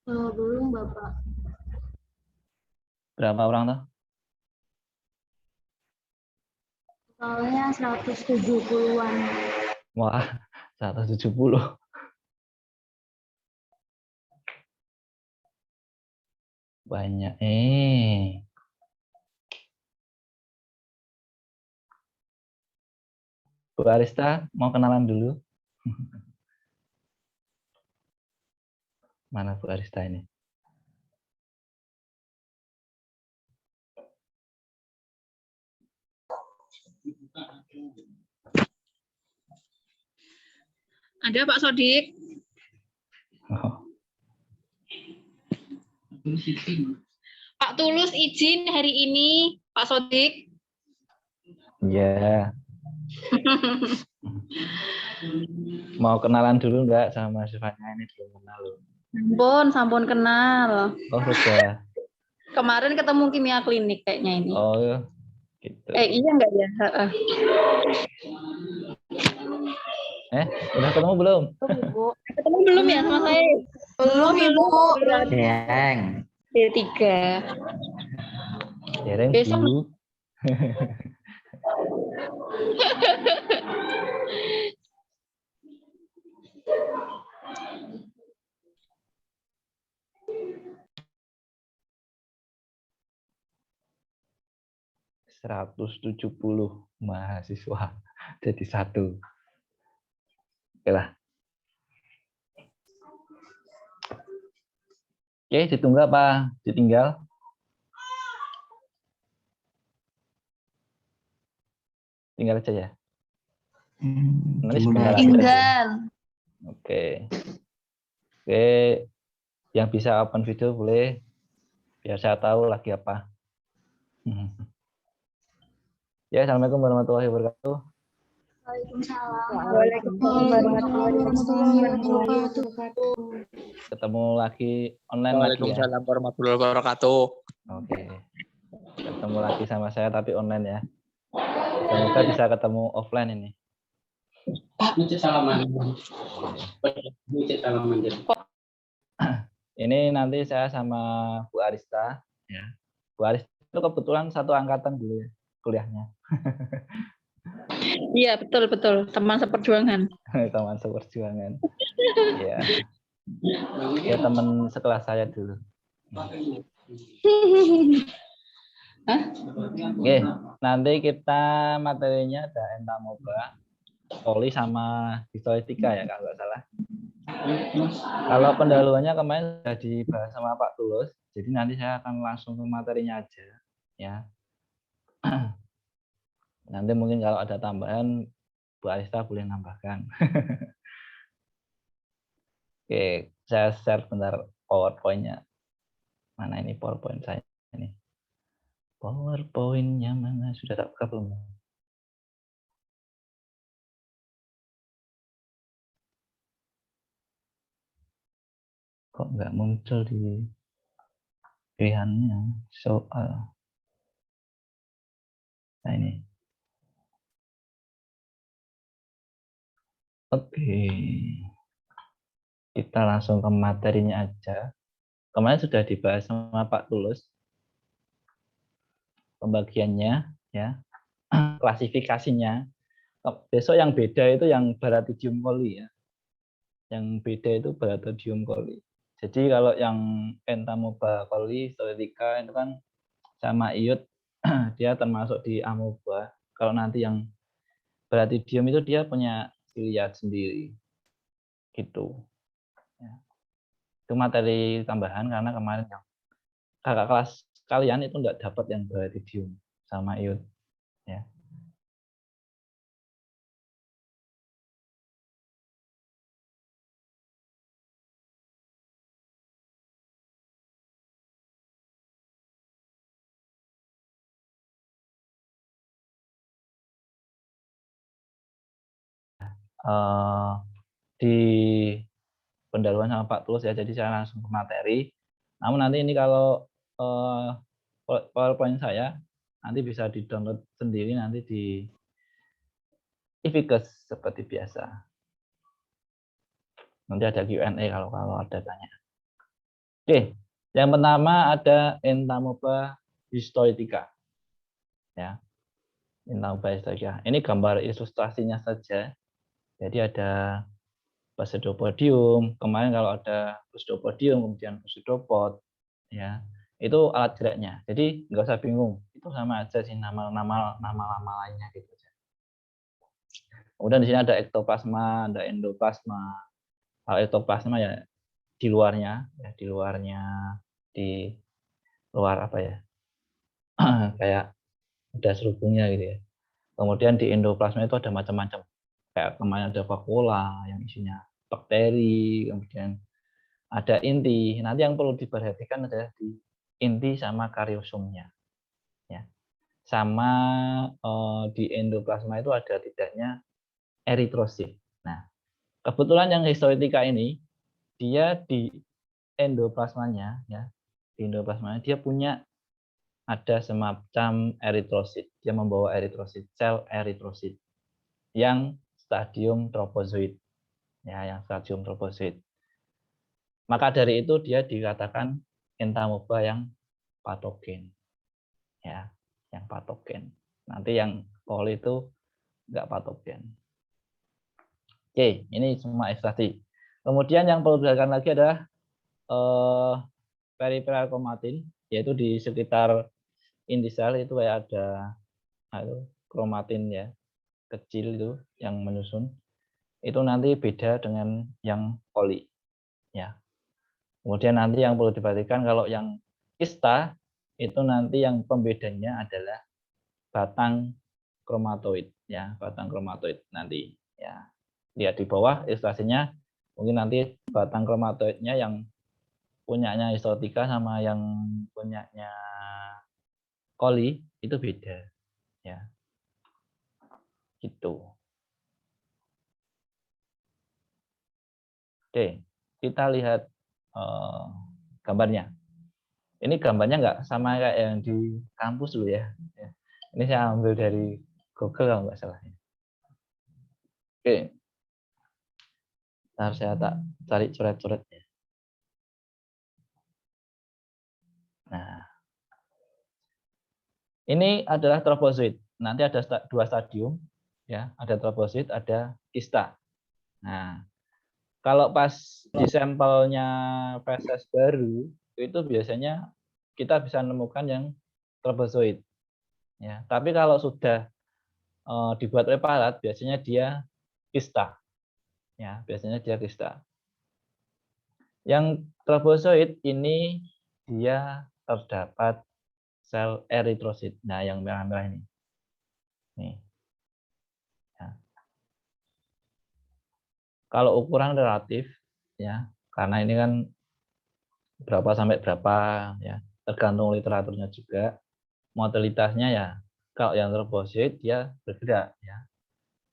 Belum, Bapak. Berapa orang tuh? Totalnya 170-an. Wah, 170. Banyak. Bu Arista, mau kenalan dulu? Mana Bu Arista ini? Ada Pak Sodik. Oh, Pak Tulus izin hari ini, Pak Sodik. iya. Mau kenalan dulu nggak sama Sifanya ini belum kenal loh. Sampun kenal. Oh, sudah. Kemarin ketemu kimia klinik kayaknya ini. Oh, gitu. Iya enggak ya? Udah ketemu belum? Ketemu belum ya sama saya? Belum, Ibu. Yang. D3. Dereng, Besok. Bu. ...170 mahasiswa jadi satu. Oke lah. Oke, ditunggu apa? Ditinggal? Tinggal aja ya? Nanti sebentar lagi. Tinggal. Oke. Oke, yang bisa open video boleh, biar saya tahu lagi apa. Ya, assalamualaikum warahmatullahi wabarakatuh. Ketemu lagi online lagi ya. Waalaikumsalam warahmatullahi wabarakatuh. Oke. Ketemu lagi sama saya tapi online ya. Semoga bisa ketemu offline ini. Ini nanti saya sama Bu Arista ya. Bu Arista itu kebetulan satu angkatan dulu ya kuliahnya. Iya, betul. Teman seperjuangan. Teman seperjuangan. Iya. Ya teman sekelas saya dulu. Oke, nanti kita materinya ada entamoeba, poli sama histoetika ya kalau nggak salah. Kalau pendahuluannya kemarin sudah dibahas sama Pak Tulus, jadi nanti saya akan langsung ke materinya aja ya. Nanti mungkin kalau ada tambahan Bu Arista boleh nambahkan. Oke, saya share bentar PowerPoint-nya. Mana ini PowerPoint saya ini? PowerPoint-nya mana? Sudah tak buka belum? Kok nggak muncul di pilihannya soal? Nah ini. Oke. Kita langsung ke materinya aja. Kemarin sudah dibahas sama Pak Tulus. Pembagiannya ya. Klasifikasinya. Besok yang beda itu yang Baratidium coli ya. Yang beda itu Baratidium coli. Jadi kalau yang Entamoeba coli, Histoetica itu kan sama iut dia termasuk di amoeba. Kalau nanti yang Baratidium itu dia punya siliat sendiri. Gitu. Ya. Itu materi tambahan karena kemarin yang kakak kelas kalian itu enggak dapat yang Baratidium sama iut. Ya. Di pendahuluan sama Pak Tulus ya, jadi saya langsung ke materi. Namun nanti ini kalau PowerPoint saya nanti bisa di-download sendiri nanti di Ivigus seperti biasa. Nanti ada Q&A kalau ada tanya. Oke, yang pertama ada Entamoeba histolytica. Ya, Entamoeba histolytica. Ini gambar ilustrasinya saja. Jadi ada Pseudopodium. Kemarin kalau ada Pseudopodium, kemudian Pseudopod, ya itu alat geraknya. Jadi nggak usah bingung. Itu sama aja sih nama-nama lainnya gitu. Kemudian di sini ada ektoplasma, ada endoplasma. Kalau ektoplasma ya di luarnya, di luar apa ya, kayak ada serubungnya gitu ya. Kemudian di endoplasma itu ada macam-macam. Kayak kemarin ada vakuola yang isinya bakteri, kemudian ada inti. Nanti yang perlu diperhatikan adalah di inti sama kariosomnya. Ya. Sama di endoplasma itu ada tidaknya eritrosit. Nah, kebetulan yang histolytica ini dia di endoplasmanya ya, di endoplasmanya dia punya ada semacam eritrosit. Dia membawa eritrosit, sel eritrosit yang stadium tropozoid. Ya, yang stadium tropozoid. Maka dari itu dia dikatakan entamoeba yang patogen. Ya, yang patogen. Nanti yang coli itu enggak patogen. Oke, ini semua ekstraksi. Kemudian yang perlu diperhatikan lagi adalah peripheral kromatin, yaitu di sekitar inti sel itu kayak ada kromatin ya, kecil itu yang menyusun. Itu nanti beda dengan yang coli. Ya. Kemudian nanti yang perlu diperhatikan kalau yang kista itu nanti yang pembedanya adalah batang kromatoid ya, batang kromatoid nanti ya. Lihat di bawah ilustrasinya, mungkin nanti batang kromatoidnya yang punyanya histolytica sama yang punyanya coli itu beda ya. Gitu. Oke, kita lihat gambarnya. Ini gambarnya nggak sama kayak yang di kampus dulu ya. Ini saya ambil dari Google kalau nggak salah. Oke. Ntar saya tak cari coret-coretnya. Nah, ini adalah trofosit. Nanti ada dua stadium, ya. Ada trofosit, ada kista. Nah, kalau pas di sampelnya feses baru, itu biasanya kita bisa menemukan yang trofozoid. Ya, tapi kalau sudah dibuat preparat, biasanya dia kista. Ya, biasanya dia kista. Yang trofozoid ini dia terdapat sel eritrosit. Nah, yang merah-merah ini. Nih. Ya. Kalau ukuran relatif, ya, karena ini kan berapa sampai berapa, ya, tergantung literaturnya juga. Motilitasnya ya, kalau yang trofozoid dia bergerak,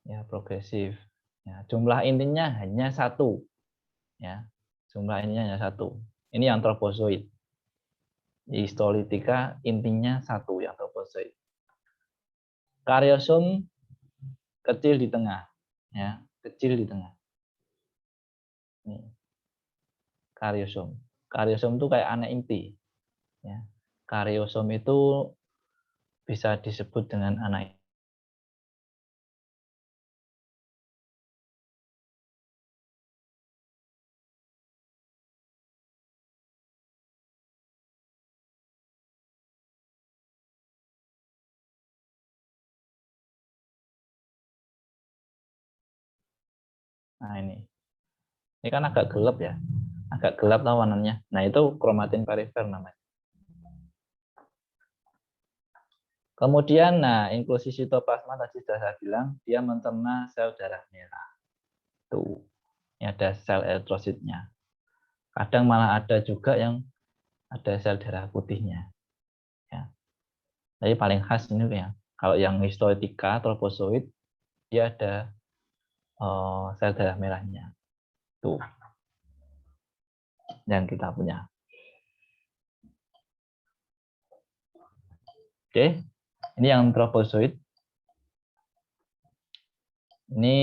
ya, progresif. Ya, jumlah intinya hanya satu, ya, jumlah intinya hanya satu. Ini yang trofozoid. Histolytica intinya satu yang trofozoid. Karyosom kecil di tengah, ya, kecil di tengah. Nih, karyosom. Karyosom itu kayak anak inti, ya. Karyosom itu bisa disebut dengan anak. Nah ini kan agak gelap ya, agak gelap warnanya. Nah itu kromatin perifer namanya. Kemudian, nah inklusi sitoplasma tadi sudah saya bilang dia mencerna sel darah merah. Tuh, ini ada sel eritrositnya. Kadang malah ada juga yang ada sel darah putihnya. Ya. Jadi paling khas ini ya. Kalau yang histolytica, trofozoid, dia ada sel darah merahnya. Tuh, yang kita punya. Oke, ini yang trofozoid. Ini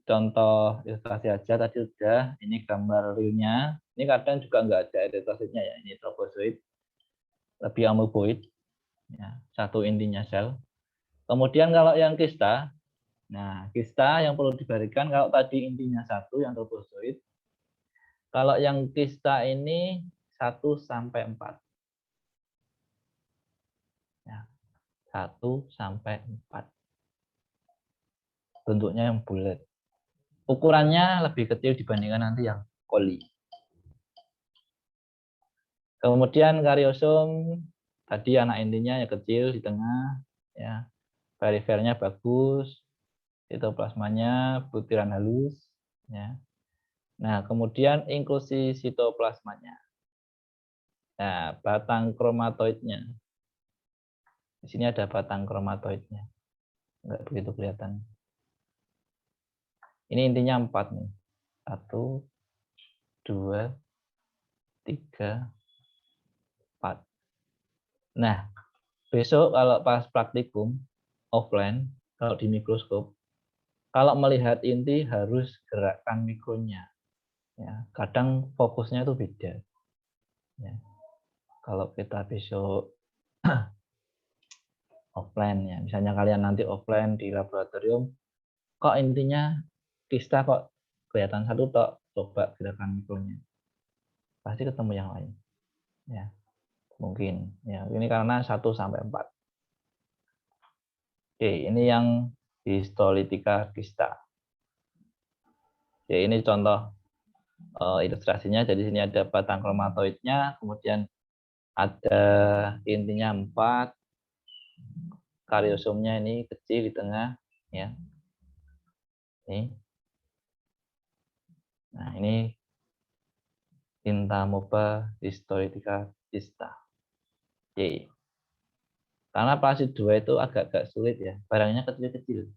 contoh ilustrasi aja tadi sudah. Ini gambar realnya. Ini kadang juga nggak ada eritrositnya ya. Ini trofozoit, lebih amoeboid. Ya, satu intinya sel. Kemudian kalau yang kista, nah kista yang perlu diberikan kalau tadi intinya satu yang trofozoit. Kalau yang kista ini 1 sampai 4. Ya, 1 sampai 4. Bentuknya yang bulat. Ukurannya lebih kecil dibandingkan nanti yang koli. Kemudian kariosom tadi anak intinya yang kecil di tengah, ya. Perifernya bagus, sitoplasmanya butiran halus, ya. Nah, kemudian inklusi sitoplasmanya. Nah, batang kromatoidnya. Di sini ada batang kromatoidnya. Enggak begitu kelihatan. Ini intinya 4 nih. 1, 2, 3, 4. Nah, besok kalau pas praktikum offline, kalau di mikroskop, kalau melihat inti harus gerakan mikronya. Ya, kadang fokusnya itu beda. Ya. Kalau kita besok offline ya, misalnya kalian nanti offline di laboratorium, kok intinya kista kok kelihatan satu tok, coba gerakan mikronya, pasti ketemu yang lain. Ya, mungkin. Ya, ini karena 1 sampai 4. Oke, ini yang histolitika kista. Oke, ini contoh ilustrasinya. Jadi sini ada batang kromatoidnya, kemudian ada intinya 4, kariosomnya ini kecil di tengah, ya. Ini. Nah, ini Entamoeba histolitica kista. Oke. Karena parasit 2 itu agak-agak sulit ya, barangnya kecil-kecil.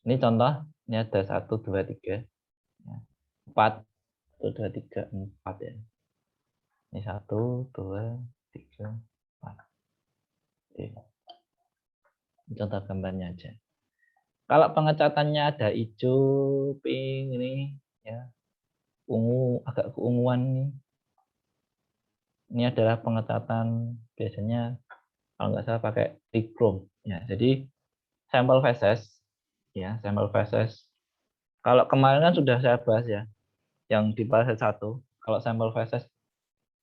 Ini contoh, ini ada 1, 2, 3, 4, 1, 2, 3, 4 ya. Ini 1, 2, 3, 4. Oke. Ini contoh gambarnya aja. Kalau pengecatannya ada hijau, pink ini ya, ungu, agak keunguan nih. Ini adalah pengecatan biasanya kalau nggak salah pakai trichrome ya. Jadi sampel feses ya, sampel feses. Kalau kemarin kan sudah saya bahas ya, yang di parasit 1, kalau sampel feses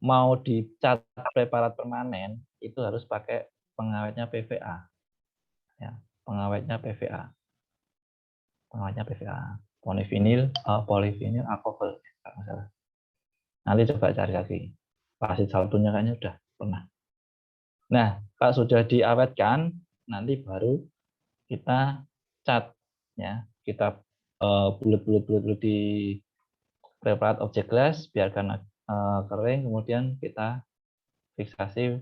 mau dicat preparat permanen itu harus pakai pengawetnya PVA. Ya, pengawetnya PVA. Pengawetnya PVA. Polyvinyl alkohol kalau nggak salah. Nanti coba cari lagi. Parasit 1-nya kayaknya udah pernah. Nah, kalau sudah diawetkan, nanti baru kita cat ya, kita bulat-bulat di preparat objek glass, biarkan kering, kemudian kita fiksasi.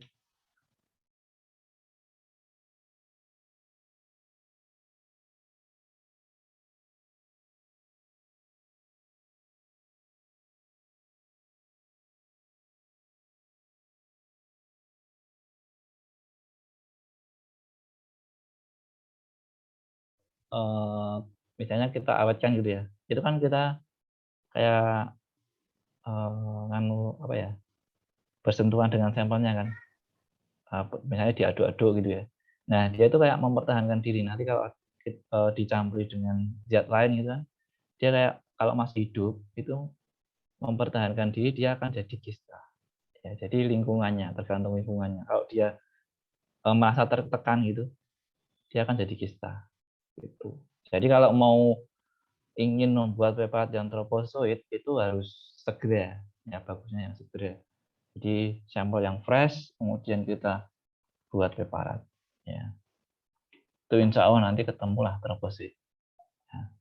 Misalnya kita awetkan gitu ya, itu kan kita kayak nganu apa ya, bersentuhan dengan sampelnya kan, misalnya diaduk-aduk gitu ya. Nah, dia itu kayak mempertahankan diri. Nanti kalau dicampuri dengan zat lain gitu kan, dia kayak kalau masih hidup itu mempertahankan diri, dia akan jadi kista. Ya, jadi lingkungannya, tergantung lingkungannya. Kalau dia merasa tertekan gitu, dia akan jadi kista. Gitu. Jadi kalau mau ingin membuat preparat yang tropozoit itu harus segera, ya bagusnya yang segera. Jadi sampel yang fresh, kemudian kita buat preparat. Ya. Itu insya Allah nanti ketemulah tropozoit. Ya.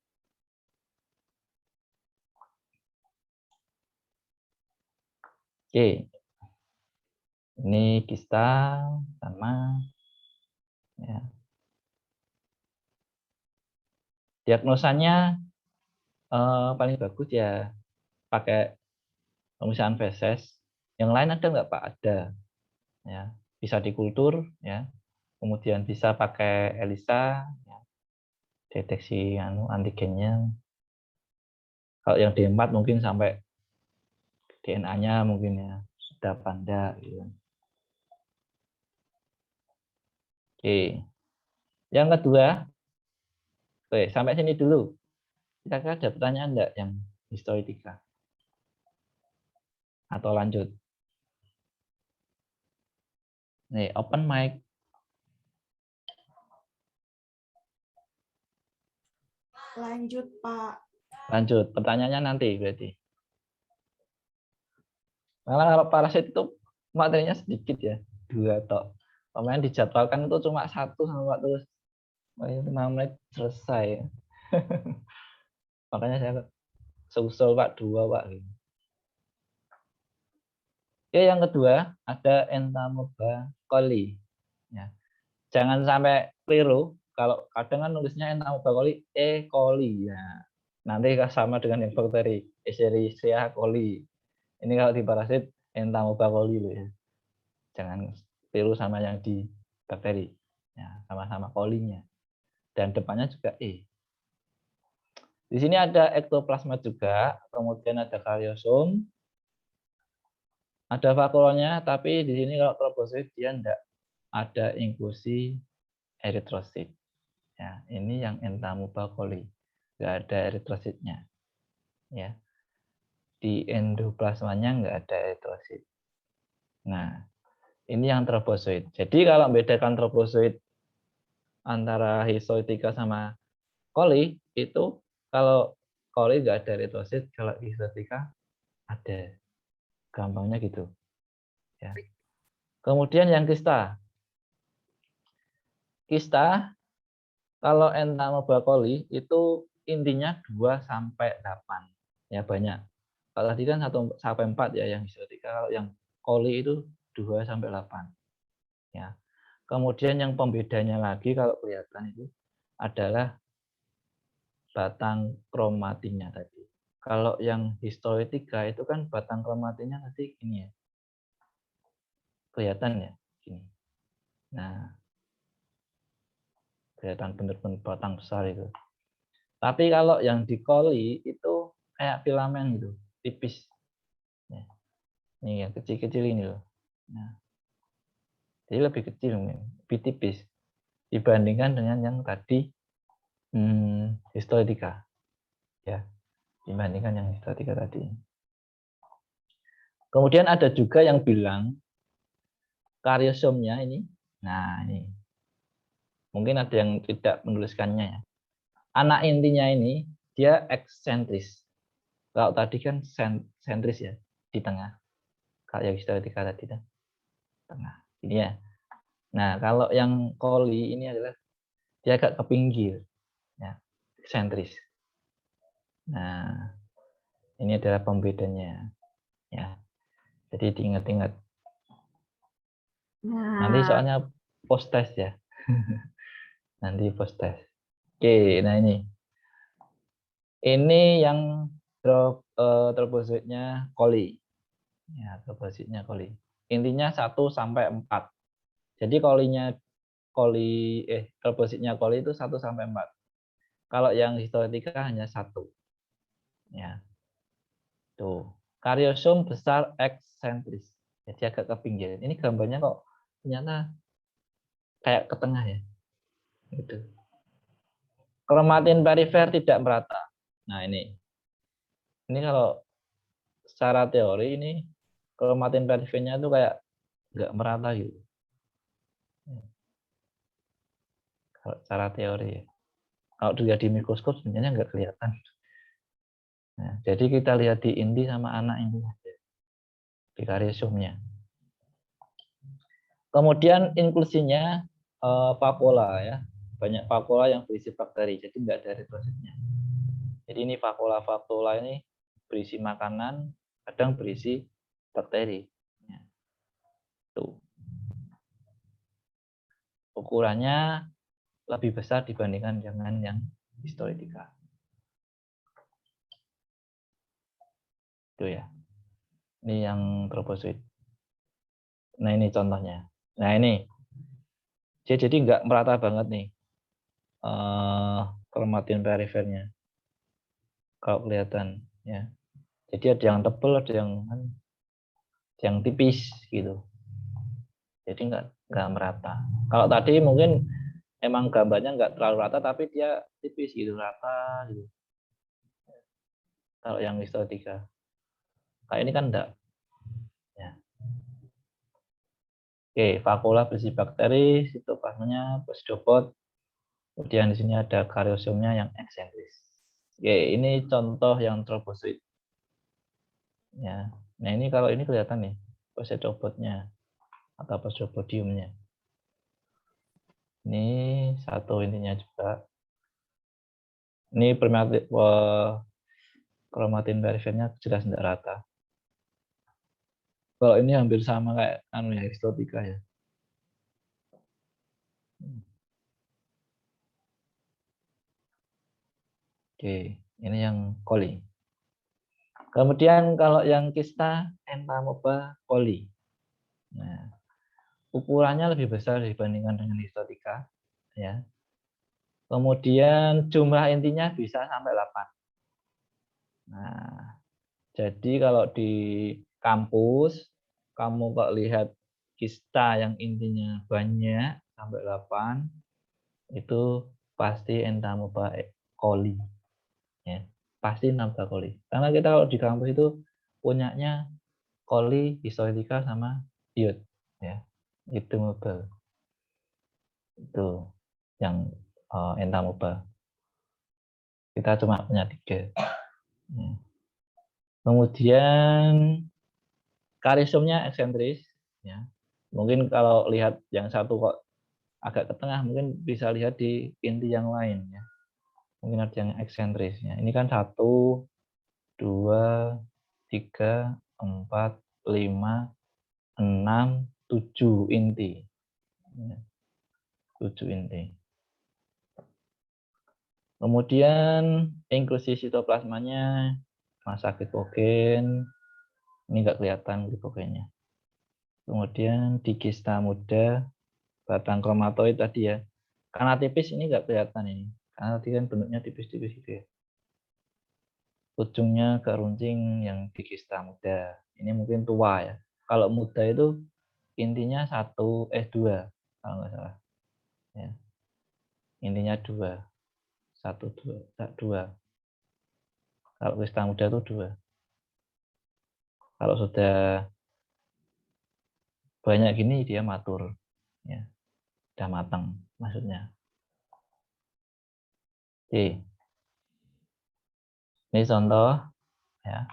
Oke, ini kista sama. Ya. Diagnosanya paling bagus ya pakai pemeriksaan feses. Yang lain ada nggak Pak? Ada. Ya, bisa dikultur, ya. Kemudian bisa pakai ELISA, ya. Deteksi antigennya. Kalau yang D4 mungkin sampai DNA-nya mungkin ya sudah panda gitu. Oke. Yang kedua, oke, sampai sini dulu. Kira-kira ada pertanyaan enggak yang historitika? Atau lanjut? Nih, open mic. Lanjut, Pak. Lanjut. Pertanyaannya nanti berarti. Malah kalau parasit itu materinya sedikit ya. 2 tok. Pemain dijadwalkan itu cuma 1 sama terus 5 menit selesai. Makanya saya seusul Pak 2 Pak. Oke, yang kedua ada entamoeba coli. Ya. Jangan sampai keliru. Kalau kadang kan nulisnya entamoeba coli E. coli ya. Nanti sama dengan yang bakteri Escherichia coli. Ini kalau di parasit entamoeba coli loh ya. Jangan keliru sama yang di bakteri. Ya, sama-sama colinya. Dan depannya juga E. Di sini ada ektoplasma juga, kemudian ada karyosom, ada vakuolnya, tapi di sini kalau trofosit dia enggak ada inklusi eritrosit. Ya, ini yang entamoeba coli, enggak ada eritrositnya. Ya, di endoplasmanya enggak ada eritrosit. Nah, ini yang trofosit. Jadi kalau membedakan trofosit antara histolytica sama coli itu kalau coli enggak ada eritrosit, kalau histolytica ada. Gampangnya gitu. Ya. Kemudian yang kista. Kista kalau entamoeba coli itu intinya 2 sampai 8. Ya banyak. Kalau tadi kan 1 sampai 4 ya yang histolytica, kalau yang coli itu 2 sampai 8. Ya. Kemudian yang pembedanya lagi kalau kelihatan itu adalah batang kromatinnya tadi. Kalau yang histolytica itu kan batang kromatinnya tadi ini ya. Kelihatan ya, gini. Nah, kelihatan benar-benar batang besar itu. Tapi kalau yang di coli itu kayak filamen gitu, tipis. Ini yang kecil-kecil ini loh. Nah, jadi lebih kecil, lebih tipis dibandingkan dengan yang tadi histolytica. Ya, dibandingkan yang histolytica tadi. Kemudian ada juga yang bilang karyosomnya ini. Nah, ini. Mungkin ada yang tidak menuliskannya ya. Anak intinya ini dia eksentris. Kalau tadi kan sentris ya, di tengah. Kalau yang histolytica tadi kan tengah. Ini ya. Nah, kalau yang coli ini adalah dia agak ke pinggir. Ya, sentris. Nah, ini adalah pembedanya. Ya. Jadi diingat-ingat. Nanti soalnya post test ya. Nanti post test. Oke, nah ini. Ini yang tropositnya coli. Ya, tropositnya coli. Intinya 1 sampai 4. Jadi tropositnya coli itu 1 sampai 4. Kalau yang histolytica hanya 1. Ya. Tuh. Karyosom besar eksentris. Jadi agak ke pinggir. Ini gambarnya kok ternyata kayak ke tengah ya. Gitu. Kromatin perifer tidak merata. Nah, ini. Ini kalau secara teori ini kromatin perifernya itu kayak nggak merata gitu. Kalau secara teori ya. Kalau dilihat di mikroskop sebenarnya nggak kelihatan. Nah, jadi kita lihat di inti sama anak ini di karyosomnya. Kemudian inklusinya vakuola ya, banyak vakuola yang berisi bakteri, jadi nggak ada eritrositnya. Jadi ini vakuola ini berisi makanan, kadang berisi bakteri. Ya. Tuh. Ukurannya lebih besar dibandingkan dengan yang histolytica. Itu ya. Ini yang troposit. Nah ini contohnya. Nah ini. Jadi nggak merata banget nih kromatin perifernya. Kalau kelihatan ya. Jadi ada yang tebal, ada yang tipis gitu. Jadi nggak merata. Kalau tadi mungkin emang gambarnya nggak terlalu rata, tapi dia tipis gitu, rata gitu. Kalau yang histotika, kayak ini kan enggak. Ya. Oke, vakula berisi bakteri, sitoplasmanya pseudopod. Kemudian di sini ada karyosomnya yang eksentris. Oke, ini contoh yang trofosit. Ya. Nah ini kalau ini kelihatan nih, pseudopodnya atau pseudopodiumnya. Ini satu intinya juga. Ini kromatin perifernya jelas tidak rata. Kalau ini hampir sama kayak ya histotika ya. Oke, ini yang coli. Kemudian kalau yang kista entamoeba coli. Nah, ukurannya lebih besar dibandingkan dengan histotika ya. Kemudian jumlah intinya bisa sampai 8. Nah, jadi kalau di kampus kamu kok lihat kista yang intinya banyak sampai 8 itu pasti entamoeba coli ya. Pasti entamoeba coli. Karena kita kalau di kampus itu punyanya coli, histolytica sama iod ya. Itu mobile. Itu yang entamoeba. Kita cuma punya 3. Ya. Kemudian karisomnya eksentris ya. Mungkin kalau lihat yang satu kok agak ke tengah, mungkin bisa lihat di inti yang lain ya. Mungkin ada yang eksentris ya. Ini kan 1, 2, 3, 4, 5, 6, 7 inti. 7 inti. Kemudian inklusi sitoplasmanya masa glicogen. Ini nggak kelihatan glikogennya. Kemudian di kista muda, batang kromatoid tadi ya. Karena tipis ini nggak kelihatan ini. Karena tadi kan bentuknya tipis-tipis gitu ya. Ujungnya ke runcing yang di kista muda. Ini mungkin tua ya. Kalau muda itu intinya 2 kalau nggak salah. Ya. Intinya 2. 1, 2. Kalau kista muda itu 2. Kalau sudah banyak gini dia matur. Ya. Sudah matang maksudnya. Oke. Ini contoh ya,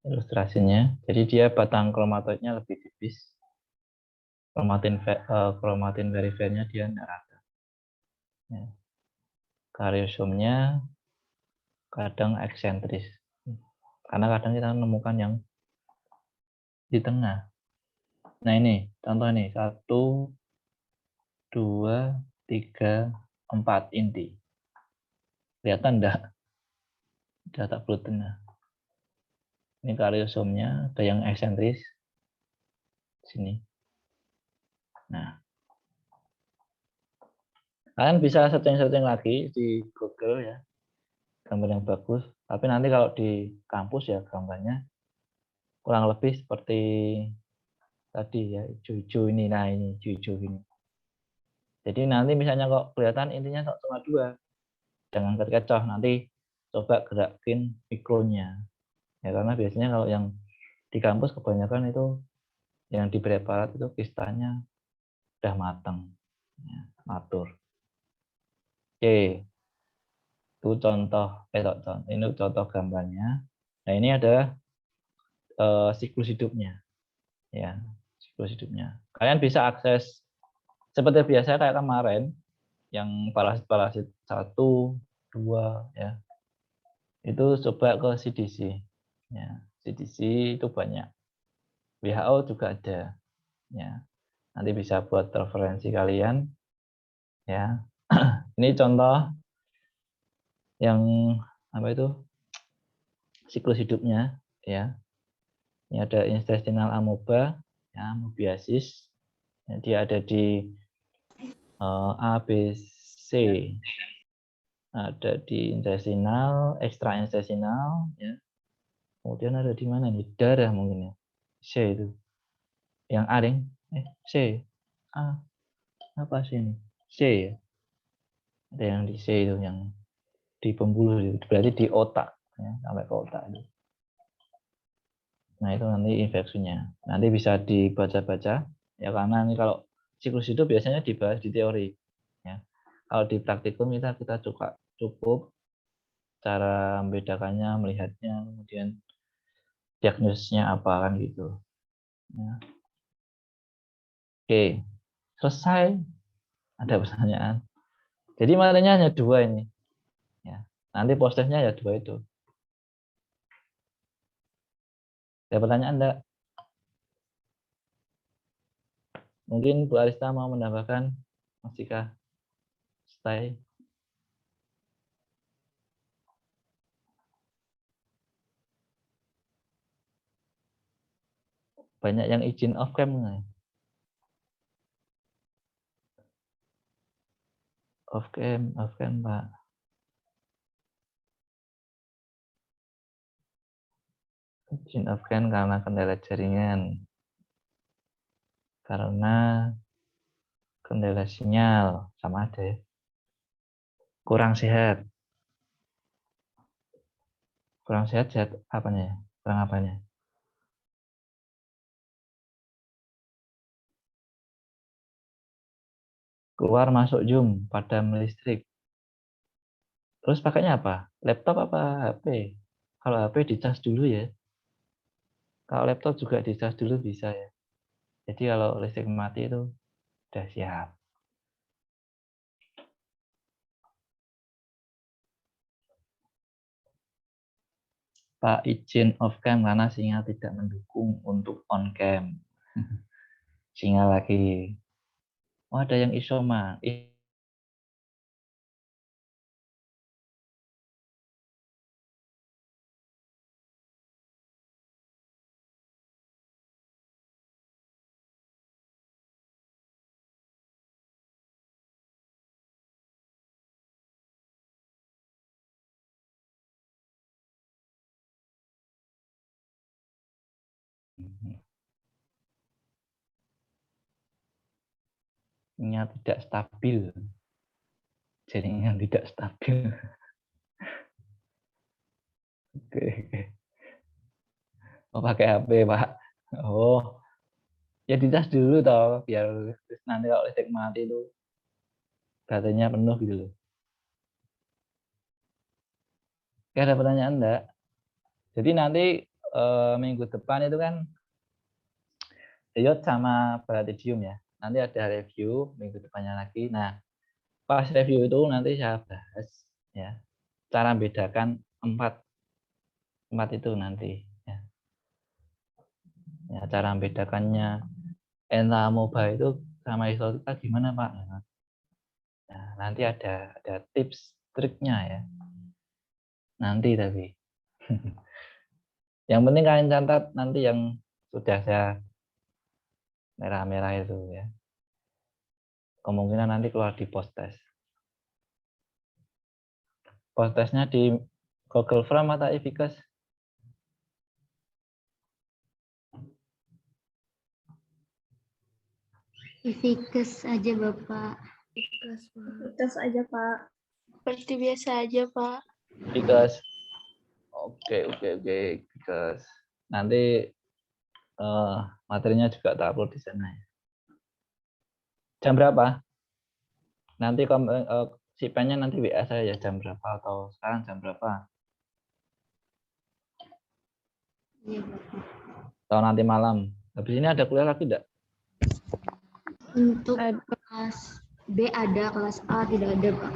ilustrasinya. Jadi dia batang kromatoidnya lebih tipis. Kromatin perifernya dia tidak rata. Ya. Karyosomnya kadang eksentris. Karena kadang kita menemukan yang di tengah. Nah ini contoh ini 1, 2, 3, 4 inti. Kelihatan enggak? Udah tak perlu tengah. Ini karyosomnya ada yang eksentris. Sini. Nah, kalian bisa searching-searching lagi di Google ya, gambar yang bagus. Tapi nanti kalau di kampus ya gambarnya kurang lebih seperti tadi ya, hijau-hijau ini. Nah ini hijau-hijau ini. Jadi nanti misalnya kok kelihatan intinya cuma 2, jangan terkecoh. Nanti coba gerakin mikronya. Ya karena biasanya kalau yang di kampus kebanyakan itu yang di preparat itu kistanya udah matang, ya, matur. Oke, itu contoh, ini contoh gambarnya. Nah ini ada siklus hidupnya, ya siklus hidupnya. Kalian bisa akses seperti biasa kayak kemarin, yang parasit 1, 2, ya itu coba ke CDC, ya CDC itu banyak, WHO juga ada, ya nanti bisa buat referensi kalian, ya. Ini contoh yang apa itu siklus hidupnya, ya. Ini ada intestinal amoeba, ya, amoebiasis. Ya, dia ada di A, B, C. Ada di intestinal, ekstraintestinal, ya. Kemudian ada di mana nih? Darah mungkin ya. C itu. Yang A, Deng. C. A. Apa sih ini? C ya. Ada yang di C itu, yang di pembuluh itu. Berarti di otak. Ya, sampai ke otak itu. Nah, itu nanti infeksinya. Nanti bisa dibaca-baca. Ya, karena ini kalau siklus hidup biasanya dibahas di teori. Ya. Kalau di praktikum kita cukup cara membedakannya, melihatnya, kemudian diagnosisnya apa kan gitu. Ya. Oke, selesai. Ada pertanyaan. Jadi materinya hanya 2 ini. Ya. Nanti postesnya ya 2 itu. Ada pertanyaan enggak? Mungkin Bu Arista mau menambahkan, Mas Cika, stay. Banyak yang izin off cam nggak? Off cam Pak. Izin off cam karena kendala jaringan. Karena kendala sinyal, sama ada ya. Kurang sehat. Kurang sehat apanya ya? Kurang apanya? Keluar masuk Zoom, padam listrik. Terus pakainya apa? Laptop apa HP? Kalau HP dicas dulu ya. Kalau laptop juga dicas dulu bisa ya. Jadi kalau listrik mati itu udah siap. Pak, izin off cam karena sinyal tidak mendukung untuk on cam. Sinyal lagi. Oh, ada yang isoma. Sinyal tidak stabil. Jaringan tidak stabil. Oke. Oh, pakai HP, Pak. Oh, ya dicas dulu toh, biar nanti kalau listrik mati itu baterainya penuh gitu loh. Oke, ada pertanyaan enggak? Jadi nanti minggu depan itu kan iod sama baratidium ya. Nanti ada review minggu depannya lagi. Nah, pas review itu nanti saya bahas ya cara membedakan empat itu nanti. Ya. Ya, cara membedakannya entamoeba itu sama isotita gimana Pak? Nah, nanti ada tips triknya ya. Nanti tapi. Yang penting kalian catat nanti yang sudah saya merah-merah itu ya. Kemungkinan nanti keluar di post test. Post testnya di Google Form atau Evikas? Ifikes aja Bapak. Tes aja, Pak. Seperti biasa aja, Pak. Evikas. Oke. Because nanti materinya juga tak upload di sana ya. Jam berapa? Nanti si pennya nanti WA saya ya jam berapa atau sekarang jam berapa? Iya Bapak. Atau nanti malam. Habis ini ada kuliah lagi enggak? Untuk kelas B ada, kelas A tidak ada Pak.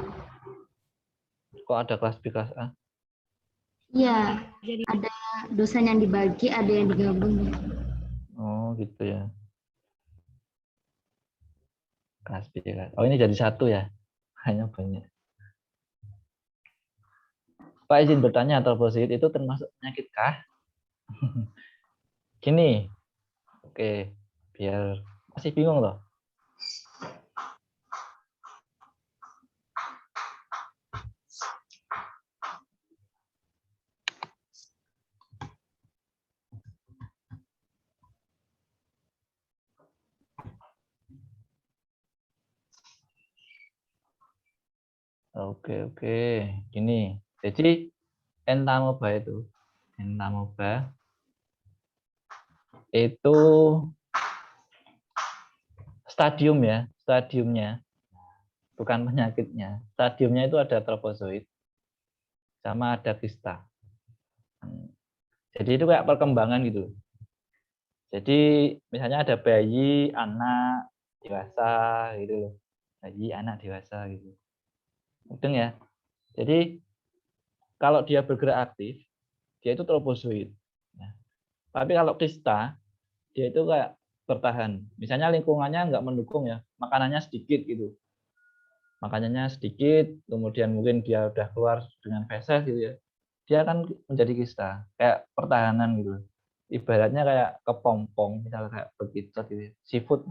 Kok ada kelas B kelas A? Iya, ada dosen yang dibagi, ada yang digabung. Oh gitu ya. Kelas B kelas. Oh ini jadi satu ya? Hanya banyak. Pak izin bertanya, trombosit itu termasuk penyakit kah? Gini, oke, biar masih bingung loh. Oke. Gini. Jadi entamoeba itu stadiumnya, bukan penyakitnya. Stadiumnya itu ada trofozoit sama ada kista. Jadi itu kayak perkembangan gitu. Jadi misalnya ada bayi, anak, dewasa gitu loh. Bayi, anak, dewasa gitu. Mudeng ya. Jadi kalau dia bergerak aktif, dia itu trofozoit. Nah, tapi kalau kista, dia itu kayak bertahan. Misalnya lingkungannya nggak mendukung ya, makanannya sedikit gitu. Makanannya sedikit, kemudian mungkin dia udah keluar dengan feses gitu ya. Dia akan menjadi kista, kayak pertahanan gitu. Ibaratnya kayak kepompong, misalnya kayak begitu gitu. Seafood.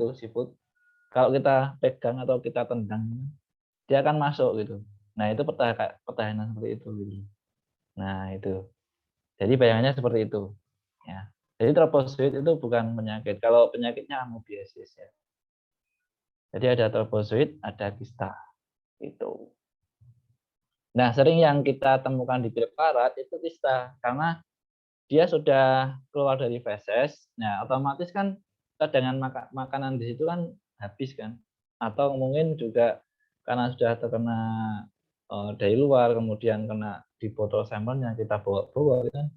Kalau kita pegang atau kita tendang, dia akan masuk gitu. Nah, itu pertahanan seperti itu gitu. Nah, itu. Jadi bayangannya seperti itu. Ya. Jadi trofozoit itu bukan penyakit. Kalau penyakitnya amoebiasis ya. Jadi ada trofozoit, ada kista. Itu. Nah, sering yang kita temukan di preparat itu kista karena dia sudah keluar dari feses. Nah, otomatis kan cadangan makanan di situ kan habis kan. Atau mungkin juga karena sudah terkena dari luar kemudian kena di botol sampelnya kita bawa gitu kan.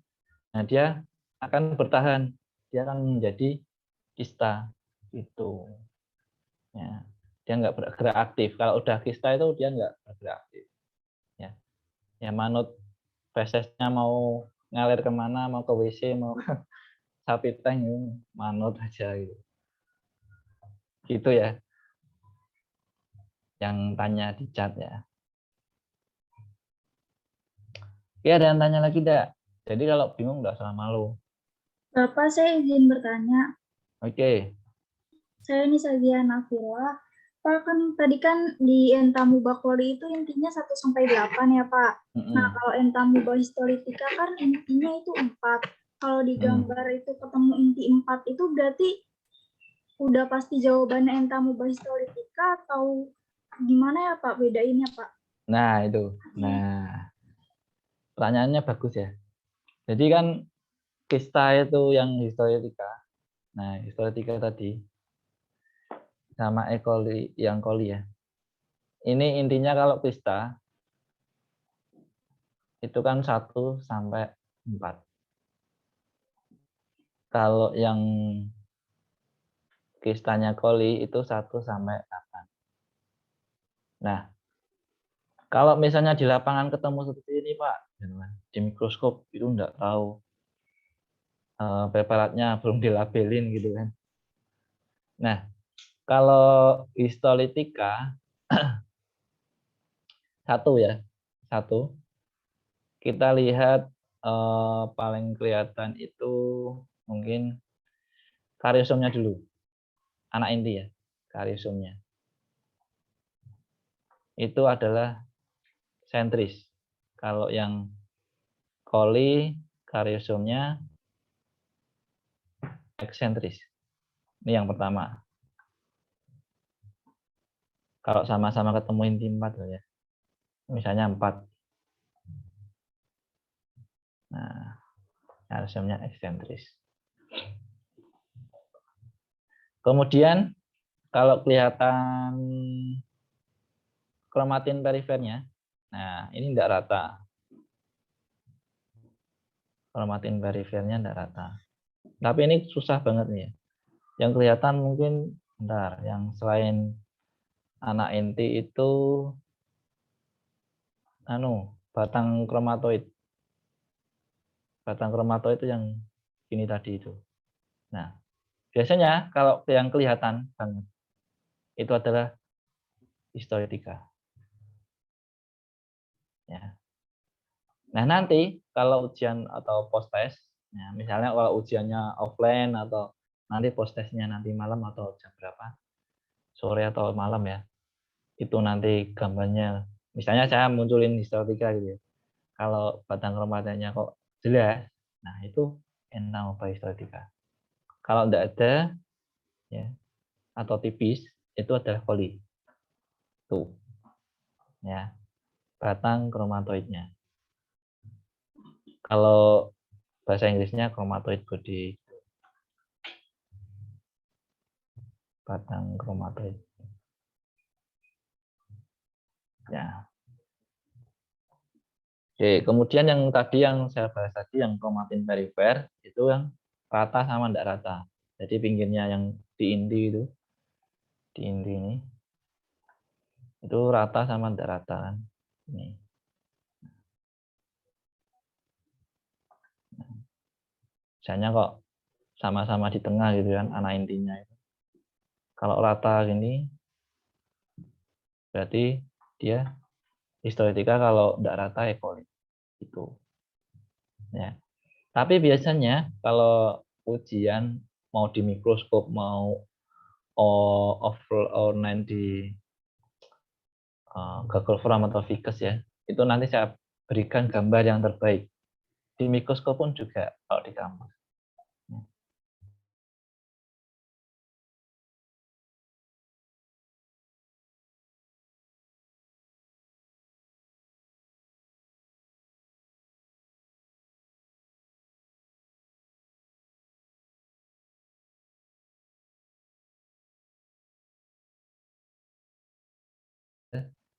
Nah, dia akan bertahan. Dia akan menjadi kista itu. Ya. Dia nggak bergerak aktif. Kalau udah kista itu dia nggak bergerak aktif. Ya. Ya manut fesesnya mau ngalir kemana, mau ke WC, mau ke sapi tank, manut aja gitu. Gitu ya. Yang tanya di chat ya. Oke, ada yang tanya lagi enggak? Jadi kalau bingung enggak usah malu. Bapak, saya izin bertanya. Oke. Saya ini Sagia Nafila. Pak, tadi kan di entamoeba coli itu intinya 1-8 ya, Pak. Nah, kalau entamoeba histolytica kan intinya itu 4. Kalau di gambar itu ketemu inti 4 itu berarti udah pasti jawabannya entamoeba histolytica atau gimana ya, Pak? Bedainnya, Pak. Nah, itu. Nah, pertanyaannya bagus ya. Jadi kan kista itu yang histolytica. Nah, histolytica tadi sama E. coli yang coli ya. Ini intinya kalau kista itu kan 1-4. Kalau yang kistanya coli itu 1-8. Nah, kalau misalnya di lapangan ketemu seperti ini, Pak, di mikroskop itu enggak tahu preparatnya belum dilabelin gitu kan. Nah, kalau histolytica satu kita lihat paling kelihatan itu mungkin kariosomnya dulu, anak inti ya, kariosomnya itu adalah sentris. Kalau yang coli kariosomnya eksentris. Ini yang pertama. Kalau sama-sama ketemu inti 4 ya. Misalnya 4. Nah, kariosomnya eksentris. Kemudian kalau kelihatan kromatin perifernya, nah ini tidak rata. Kromatin perifernya tidak rata. Tapi ini susah banget nih ya. Yang kelihatan mungkin bentar, yang selain anak inti itu batang kromatoid. Batang kromatoid itu yang ini tadi itu. Nah, biasanya kalau yang kelihatan banget itu adalah histolytica. Ya. Nah, nanti kalau ujian atau post test, ya, misalnya kalau ujiannya offline atau nanti post testnya nanti malam atau jam berapa, sore atau malam ya, itu nanti gambarnya, misalnya saya munculin histolytica gitu ya. Kalau batang kromatanya kok jelas, nah itu entamoeba histolytica. Kalau tidak ada, ya, atau tipis, itu adalah coli. Tuh, ya. batang kromatoidnya. Kalau bahasa Inggrisnya chromatoid body. Batang kromatoid. Ya. Oke, kemudian yang tadi yang saya bahas tadi yang kromatin perifer itu yang rata sama enggak rata. Jadi pinggirnya yang di inti itu, di inti ini, itu rata sama enggak rata kan? Ini. Misalnya kok sama-sama di tengah gitu kan, anak intinya itu. Kalau rata gini, berarti dia histolytica, kalau enggak rata E. coli. Itu. Ya. Tapi biasanya kalau ujian mau di mikroskop, mau offline di Google Form atau Vickers ya, itu nanti saya berikan gambar yang terbaik. Di mikroskop pun juga kalau di kampus.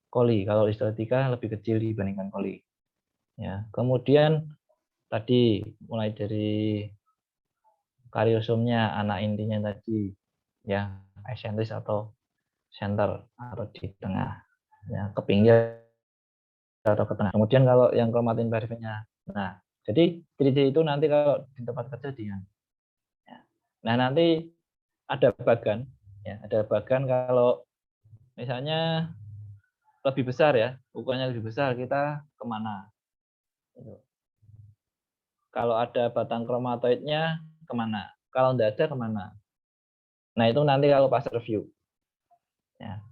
Coli, kalau histolytica lebih kecil dibandingkan coli. Ya, kemudian tadi mulai dari kariosomnya, anak intinya tadi, ya, ecentris atau center atau di tengah, ya, ke pinggir atau ke tengah. Kemudian kalau yang kromatin perifernya, nah, jadi ciri-ciri itu nanti kalau di tempat kejadian. Ya. Nah, nanti ada bagan, ya, ada bagan kalau misalnya lebih besar ya, ukurannya lebih besar, kita kemana? Kalau ada batang kromatoidnya, kemana? Kalau tidak ada, kemana? Nah, itu nanti kalau pas review. Ya,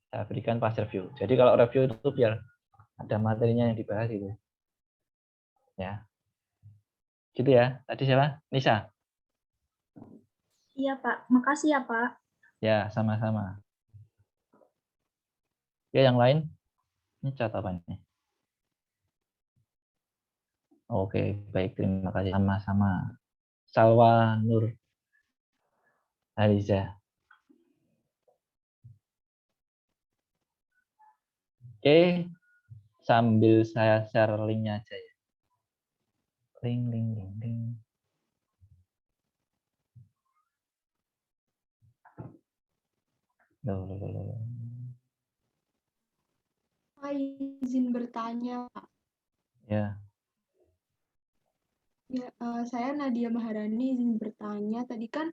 saya berikan pas review. Jadi kalau review itu biar ada materinya yang dibahas itu. Ya. Gitu ya. Tadi siapa? Nisa? Iya, Pak. Makasih ya, Pak. Ya, sama-sama. Ya, yang lain? Ini catatannya. Oke, baik. Terima kasih. Sama-sama. Salwa Nur Haliza. Oke, sambil saya share link-nya aja ya. Link. Loh. Pak, izin bertanya, Pak. Ya. Ya, saya Nadia Maharani izin bertanya. Tadi kan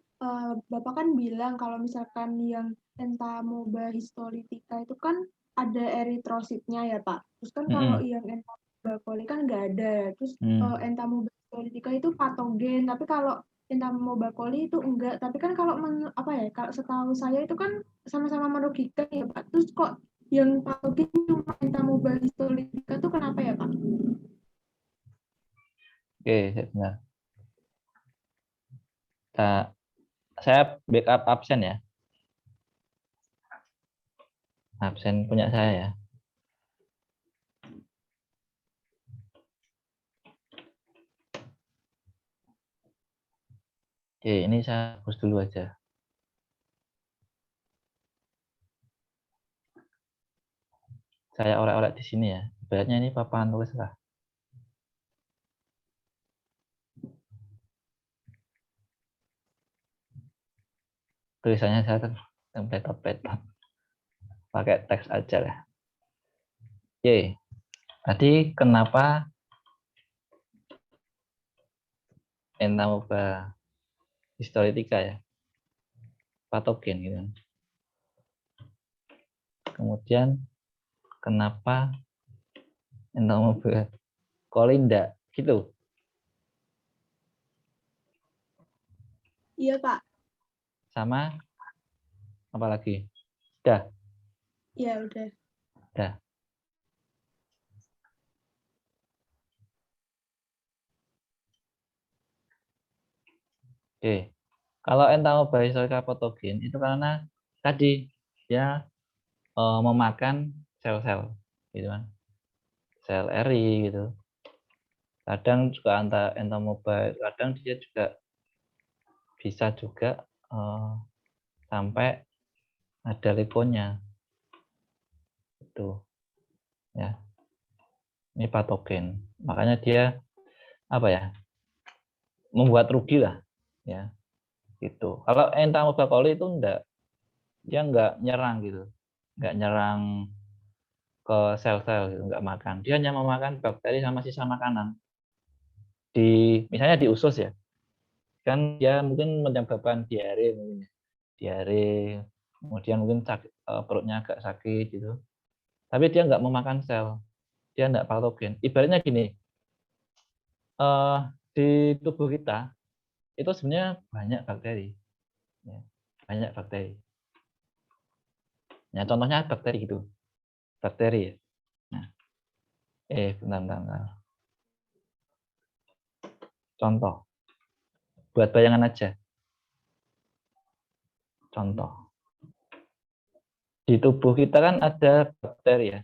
Bapak kan bilang kalau misalkan yang entamoeba histolytica itu kan ada eritrositnya ya, Pak. Terus kan kalau Mm-mm. yang entamoeba coli kan nggak ada. Terus entamoeba histolytica itu patogen, tapi kalau entamoeba coli itu enggak. Tapi kan kalau kalau setahu saya itu kan sama-sama merugikan ya, Pak. Terus kok yang patogen cuma entamoeba histolytica itu kenapa ya, Pak? Oke, benar. Saya backup absen ya. Absen punya saya ya. Oke, ini saya hapus dulu aja. Saya orek-orek di sini ya. Ibaratnya ini papan tulis lah. Tulisannya saya tempel-tempel. Pakai teks aja lah. Oke. Tadi kenapa entamoeba histolytica ya? Patogen gitu. Kemudian kenapa entamoeba coli enggak gitu? Iya, Pak. Sama apa lagi? Udah. Iya, udah. Udah. Oke. Kalau entamoeba histolytica patogen itu karena tadi ya memakan sel-sel gitu kan. sel eri gitu. Kadang juga entamoeba, kadang dia juga bisa juga sampai ada liponya. Itu ya. Ini patogen. Makanya dia apa ya? Membuat rugi lah ya. Gitu. Kalau Entamoeba coli itu dia enggak nyerang gitu. Enggak nyerang ke sel-sel gitu, enggak makan. Dia hanya memakan bakteri sama sisa makanan. Misalnya di usus ya. Kan dia mungkin menyebabkan diare mungkin. Diare, kemudian mungkin perutnya agak sakit gitu. Tapi dia enggak memakan sel. Dia enggak patogen. Ibaratnya gini, di tubuh kita itu sebenarnya banyak bakteri. Ya, banyak bakteri. Ya, contohnya bakteri gitu. Bakteri ya. Nah, bentar. Contoh. Buat bayangan aja. Contoh. Di tubuh kita kan ada bakteri ya.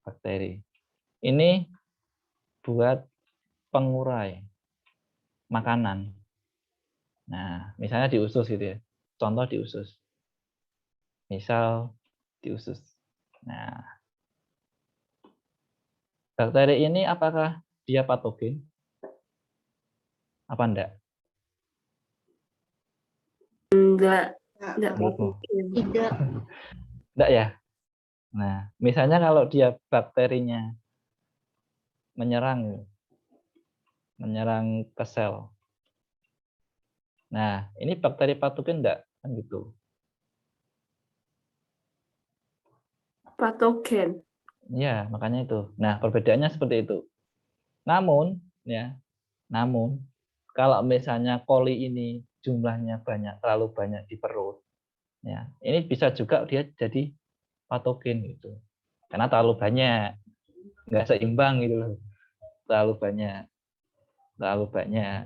Bakteri. Ini buat pengurai makanan. Nah, misalnya di usus gitu ya. Contoh di usus. Misal di usus. Nah, bakteri ini apakah dia patogen? Apa enggak? Enggak Menurutmu? Tidak. Enggak ya? Nah, misalnya kalau dia bakterinya menyerang ke sel. Nah, ini bakteri patogen enggak? Kan gitu. patogen. Ya, makanya itu. Nah, perbedaannya seperti itu. Namun kalau misalnya coli ini jumlahnya banyak, terlalu banyak di perut, ya, ini bisa juga dia jadi patogen gitu. Karena terlalu banyak, nggak seimbang gitu loh. Terlalu banyak,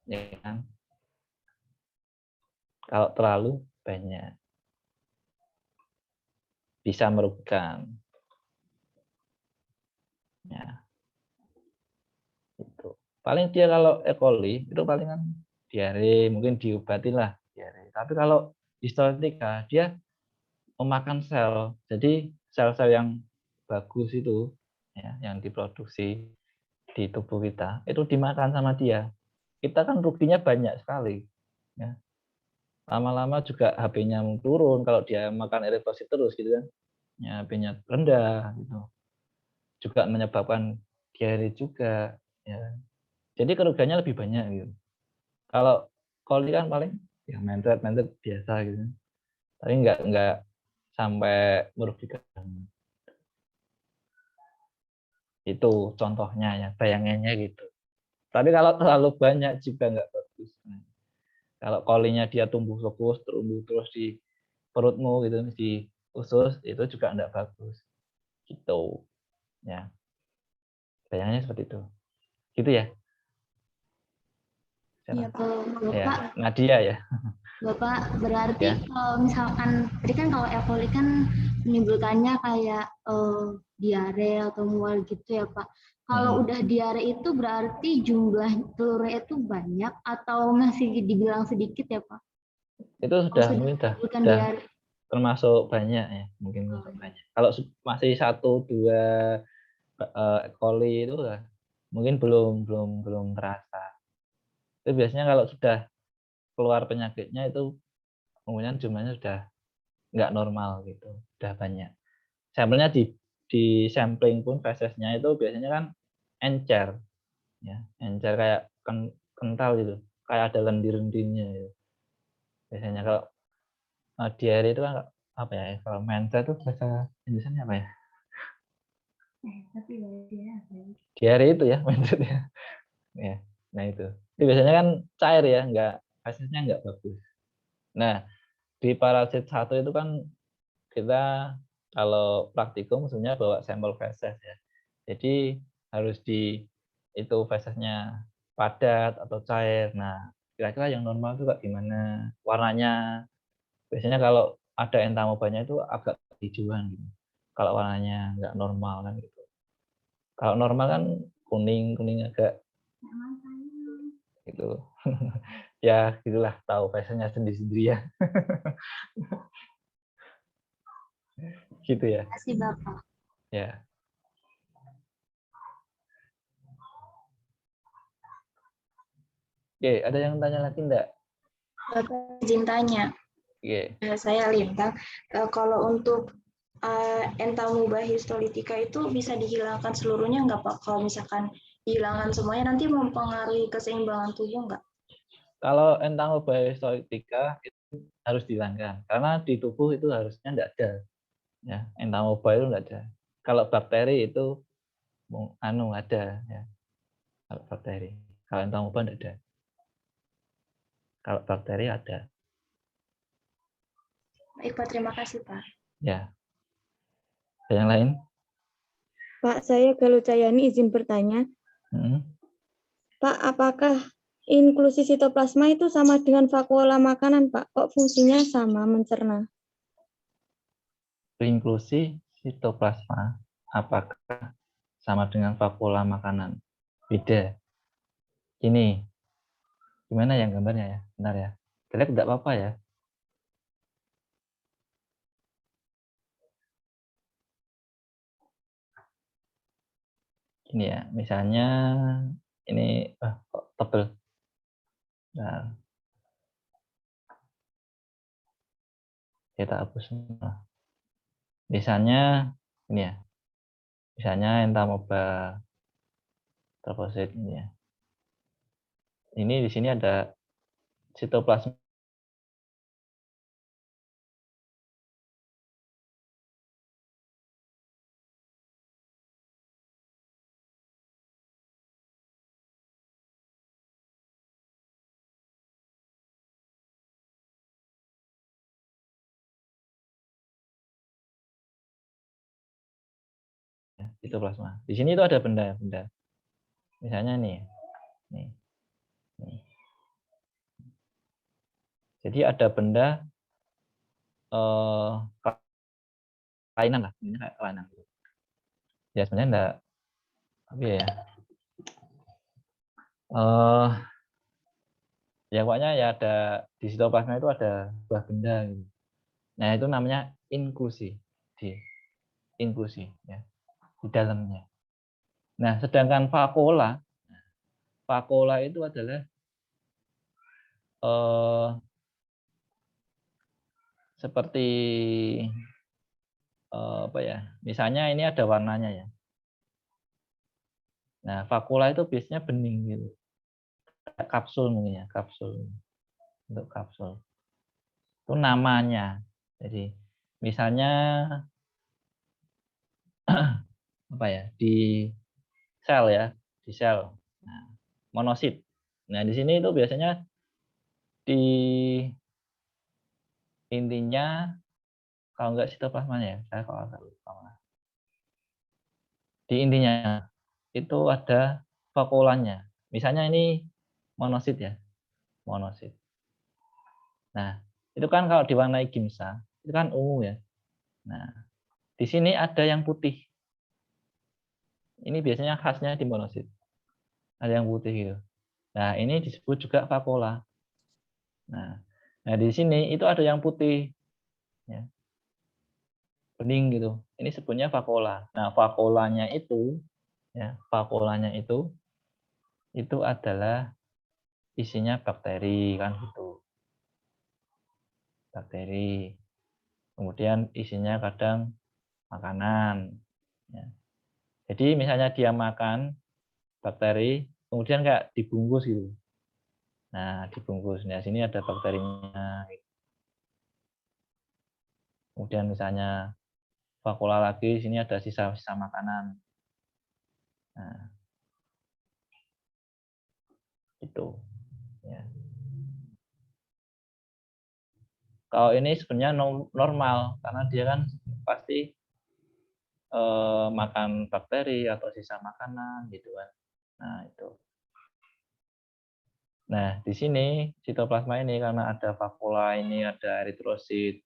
ya kan? Kalau terlalu banyak bisa merugikan. Ya, itu. Paling dia kalau E. coli itu palingan diare, mungkin diobatin lah diare. Tapi kalau histolytica dia memakan sel. Jadi sel-sel yang bagus itu ya, yang diproduksi di tubuh kita itu dimakan sama dia. Kita kan ruginya banyak sekali. Ya. Lama-lama juga HB-nya turun kalau dia makan eritrosit terus gitu kan. Ya, HB-nya rendah gitu. Juga menyebabkan diare juga ya. Jadi kerugiannya lebih banyak gitu. Kalau coli kan paling ya mentet biasa gitu. Tapi enggak sampai merugikan. Itu contohnya ya, bayangannya gitu. Tapi kalau terlalu banyak juga nggak bagus. Nah, kalau colinya dia tumbuh terus di perutmu gitu, di usus, itu juga nggak bagus. Gitu. Ya, bayangannya seperti itu. Gitu ya. Iya, Pak. Ya, Bapak, Nadia ya. Bapak berarti Ya. kalau misalkan tadi kan kalau E. coli kan menimbulkannya kayak diare atau mual gitu ya Pak. Kalau udah diare itu berarti jumlah telurnya itu banyak atau masih dibilang sedikit ya Pak? Itu mungkin menimbulkan sudah diare. termasuk banyak ya, mungkin banyak. Kalau masih 1-2 E. coli itu lah, mungkin belum terasa. Itu biasanya kalau sudah keluar penyakitnya itu kemudian jumlahnya sudah nggak normal gitu, sudah banyak. Sampelnya di sampling pun fesesnya itu biasanya kan encer, ya, encer kayak kental gitu, kayak ada lendir-lendirnya gitu. Biasanya kalau diare itu kan apa ya? Kalau mencer itu bahasa Indonesianya apa ya? Diare itu ya mencer ya. Ya, nah itu. Itu biasanya kan cair ya, nggak fesesnya nggak bagus. Nah, di parasit 1 itu kan kita kalau praktikum sebenarnya bawa sampel feses ya. Jadi harus itu fesesnya padat atau cair. Nah, kira-kira yang normal itu kayak gimana? Warnanya biasanya kalau ada entamobanya itu agak hijauan gitu. Kalau warnanya nggak normal kan gitu. Kalau normal kan kuning agak gitu. Ya gitulah, tahu fashionnya sendiri-sendiri ya. Gitu ya. Terima kasih Bapak. Ya. Oke, ada yang tanya lagi enggak? Bapak izin tanya. Oke. Saya Lintang. Kalau untuk entamubah histolitika itu bisa dihilangkan seluruhnya nggak Pak? Kalau misalkan dihilangkan semuanya nanti mempengaruhi keseimbangan tubuh nggak? Kalau entamubah histolitika itu harus dihilangkan karena di tubuh itu harusnya enggak ada. Ya, entamubah itu enggak ada. Kalau bakteri itu ada ya. Kalau bakteri. Kalau entamubah enggak ada. Kalau bakteri ada. Baik Pak, terima kasih Pak. Ya. Ada yang lain? Pak, saya Galuh Cayani izin bertanya. Pak, apakah inklusi sitoplasma itu sama dengan vakuola makanan, Pak? Kok fungsinya sama, mencerna? Inklusi sitoplasma apakah sama dengan vakuola makanan? Beda. Ini gimana yang gambarnya ya? Benar ya? Jelek tidak apa-apa ya. Ini ya, misalnya ini kok tebel. Nah, kita hapus semua. Misalnya ini ya. Misalnya entamoeba troposit ini ya. Ini di sini ada sitoplasma. Sitoplasma. Di sini itu ada benda-benda. Misalnya nih. Nih. Jadi ada benda kelainan lah, ini kayak kelainan. Ya sebenarnya enggak, tapi ya. Ya pokoknya ya ada di sitoplasma itu ada sebuah benda gitu. Nah itu namanya inklusi, inklusi ya di dalamnya. Nah sedangkan vakuola itu adalah seperti apa ya? Misalnya ini ada warnanya ya. Nah vakuola itu biasanya bening gitu, kayak kapsul mungkin ya, kapsul, untuk kapsul. Itu namanya. Jadi misalnya apa ya, di sel ya, di sel. Nah, monosit. Nah, di sini itu biasanya di intinya kalau enggak sitoplasmanya ya, saya kalau enggak lupa. Di intinya itu ada vakuolanya. Misalnya ini monosit ya, monosit. Nah, itu kan kalau diwarnai gimsa, itu kan ungu ya. Nah, di sini ada yang putih. Ini biasanya khasnya di monosit. Ada yang putih gitu. Nah, ini disebut juga vakuola. Nah, di sini itu ada yang putih. Ya. Bening gitu. Ini sebutnya vakuola. Nah, vakuolanya itu ya, vakuolanya itu adalah isinya bakteri kan gitu. Bakteri. Kemudian isinya kadang makanan. Ya. Jadi misalnya dia makan bakteri, kemudian kayak dibungkus gitu. Nah, dibungkus. Nah, sini ada bakterinya. Kemudian misalnya vakuola lagi, sini ada sisa-sisa makanan. Nah, itu. Ya. Kalau ini sebenarnya normal, karena dia kan pasti makan bakteri atau sisa makanan gitu kan. Nah, itu. Nah, di sini sitoplasma ini karena ada vakuola ini, ada eritrosit.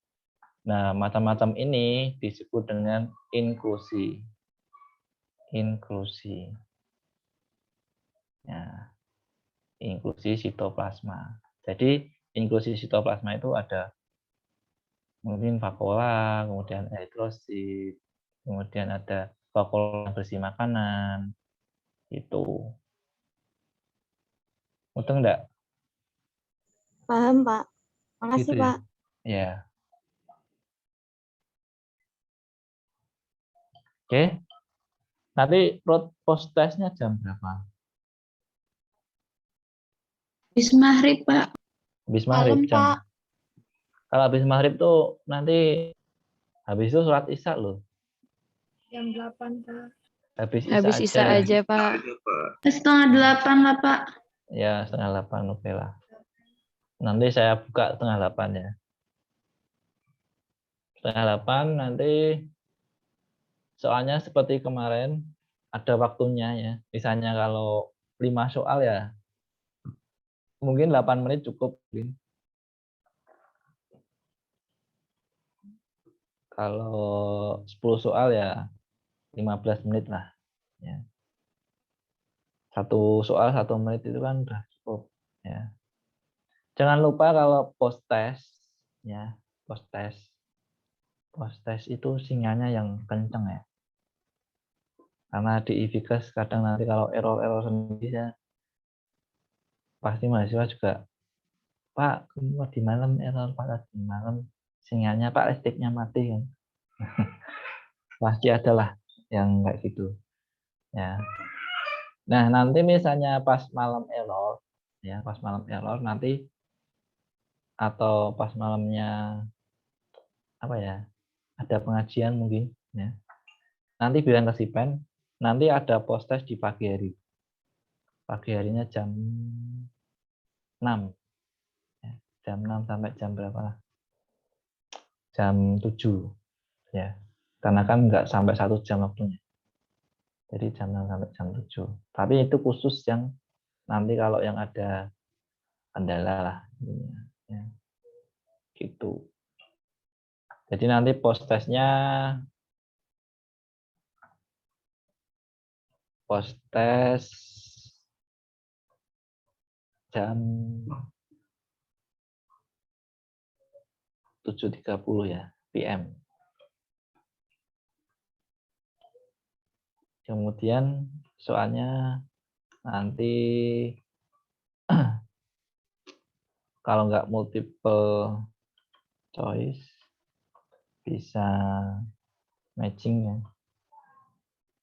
Nah, macam-macam ini disebut dengan inklusi. inklusi. Ya, inklusi sitoplasma. Jadi inklusi sitoplasma itu ada mungkin vakuola, kemudian eritrosit, kemudian ada vakuola bersih makanan. Itu. Mudeng enggak? Paham, Pak. Makasih, Gitu ya. Pak. Ya. Oke. Nanti post testnya jam berapa? Habis maghrib, Pak. Habis maghrib Malam, jam. Pak. Kalau habis maghrib tuh nanti habis itu sholat isya loh. Jam 8, Pak. Habis isya aja. Pak. 7:30 lah, Pak. Ya, 7:30, oke lah. Nanti saya buka 7:30 ya. 7:30 nanti soalnya seperti kemarin ada waktunya ya. Misalnya kalau 5 soal ya mungkin 8 menit cukup. Kalau 10 soal ya 15 menit lah. Ya. Satu soal 1 menit itu kan udah cukup. Ya. Jangan lupa kalau post test, ya post test itu sinyalnya yang kenceng ya. Karena di IVKes kadang nanti kalau error sendiri ya, pasti mahasiswa juga, Pak, di malam error, Pak, di malam sinyalnya Pak listriknya mati kan. Pasti adalah yang kayak gitu. Ya. Nah, nanti misalnya pas malam error, ya pas malam error nanti atau pas malamnya apa ya? Ada pengajian mungkin ya. Nanti bilang ke Sipen, nanti ada post test di pagi hari. Pagi harinya jam 6. Ya, jam 6 sampai jam berapa? Jam 7 ya. Karena kan nggak sampai 1 jam waktunya. Jadi jam 6 sampai jam 7. Tapi itu khusus yang nanti kalau yang ada kendala lah ya. Gitu. Jadi nanti post test jam 7.30 ya, PM. Kemudian soalnya nanti kalau nggak multiple choice bisa matching ya.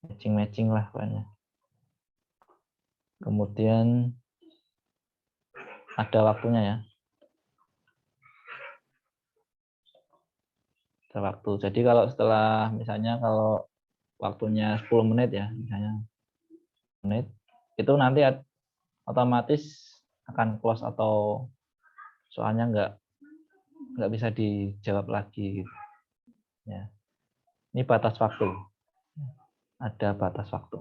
Matching lah pokoknya. Kemudian ada waktunya ya. Ada waktu. Jadi kalau setelah misalnya kalau waktunya 10 menit ya, misalnya menit, itu nanti otomatis akan close atau soalnya nggak bisa dijawab lagi gitu. Ya. Ini batas waktu. Ada batas waktu.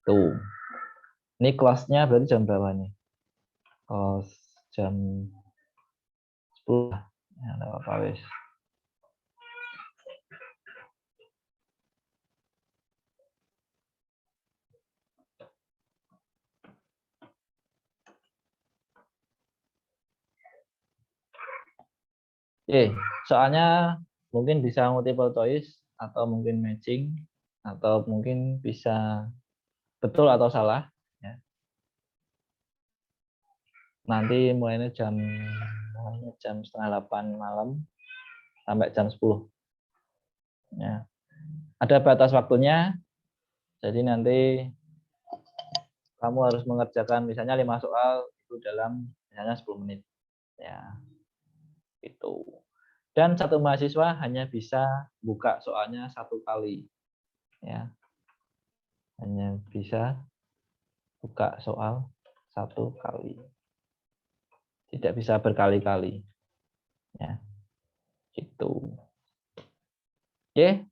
Tuh. Ini close-nya berarti jam berapa nih? Close jam 10. Ya, enggak apa-apa wis. Soalnya mungkin bisa multiple choice atau mungkin matching atau mungkin bisa betul atau salah ya. Nanti mulainya jam 7:30 malam sampai jam 10 ya. Ada batas waktunya, jadi nanti kamu harus mengerjakan misalnya 5 soal itu dalam misalnya 10 menit ya. Itu. Dan satu mahasiswa hanya bisa buka soalnya 1 kali ya. Hanya bisa buka soal 1 kali. Tidak bisa berkali-kali. Ya. Gitu. Oke.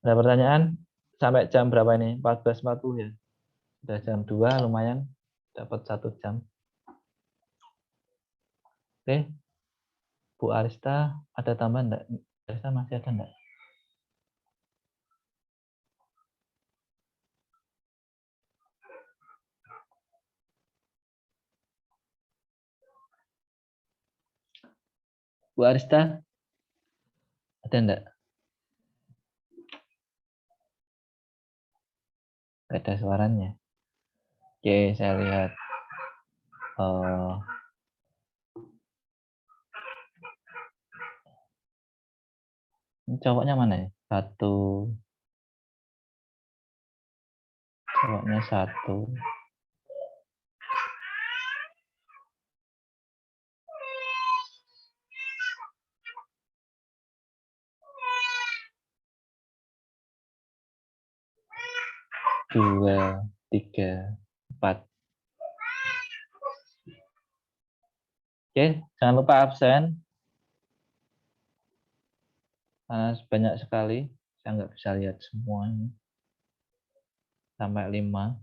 Ada pertanyaan? Sampai jam berapa ini? 14.40 ya. Sudah jam 2 lumayan dapat 1 jam. Oke. Bu Arista ada tambahan enggak? Arista masih ada enggak? Bu Arista ada enggak? Enggak ada suaranya. Oke, saya lihat. Ini cowoknya mana ya? Cowoknya 1. Dua, 3, 4. Oke, jangan lupa absen. Karena banyak sekali, saya nggak bisa lihat semuanya. Sampai 5.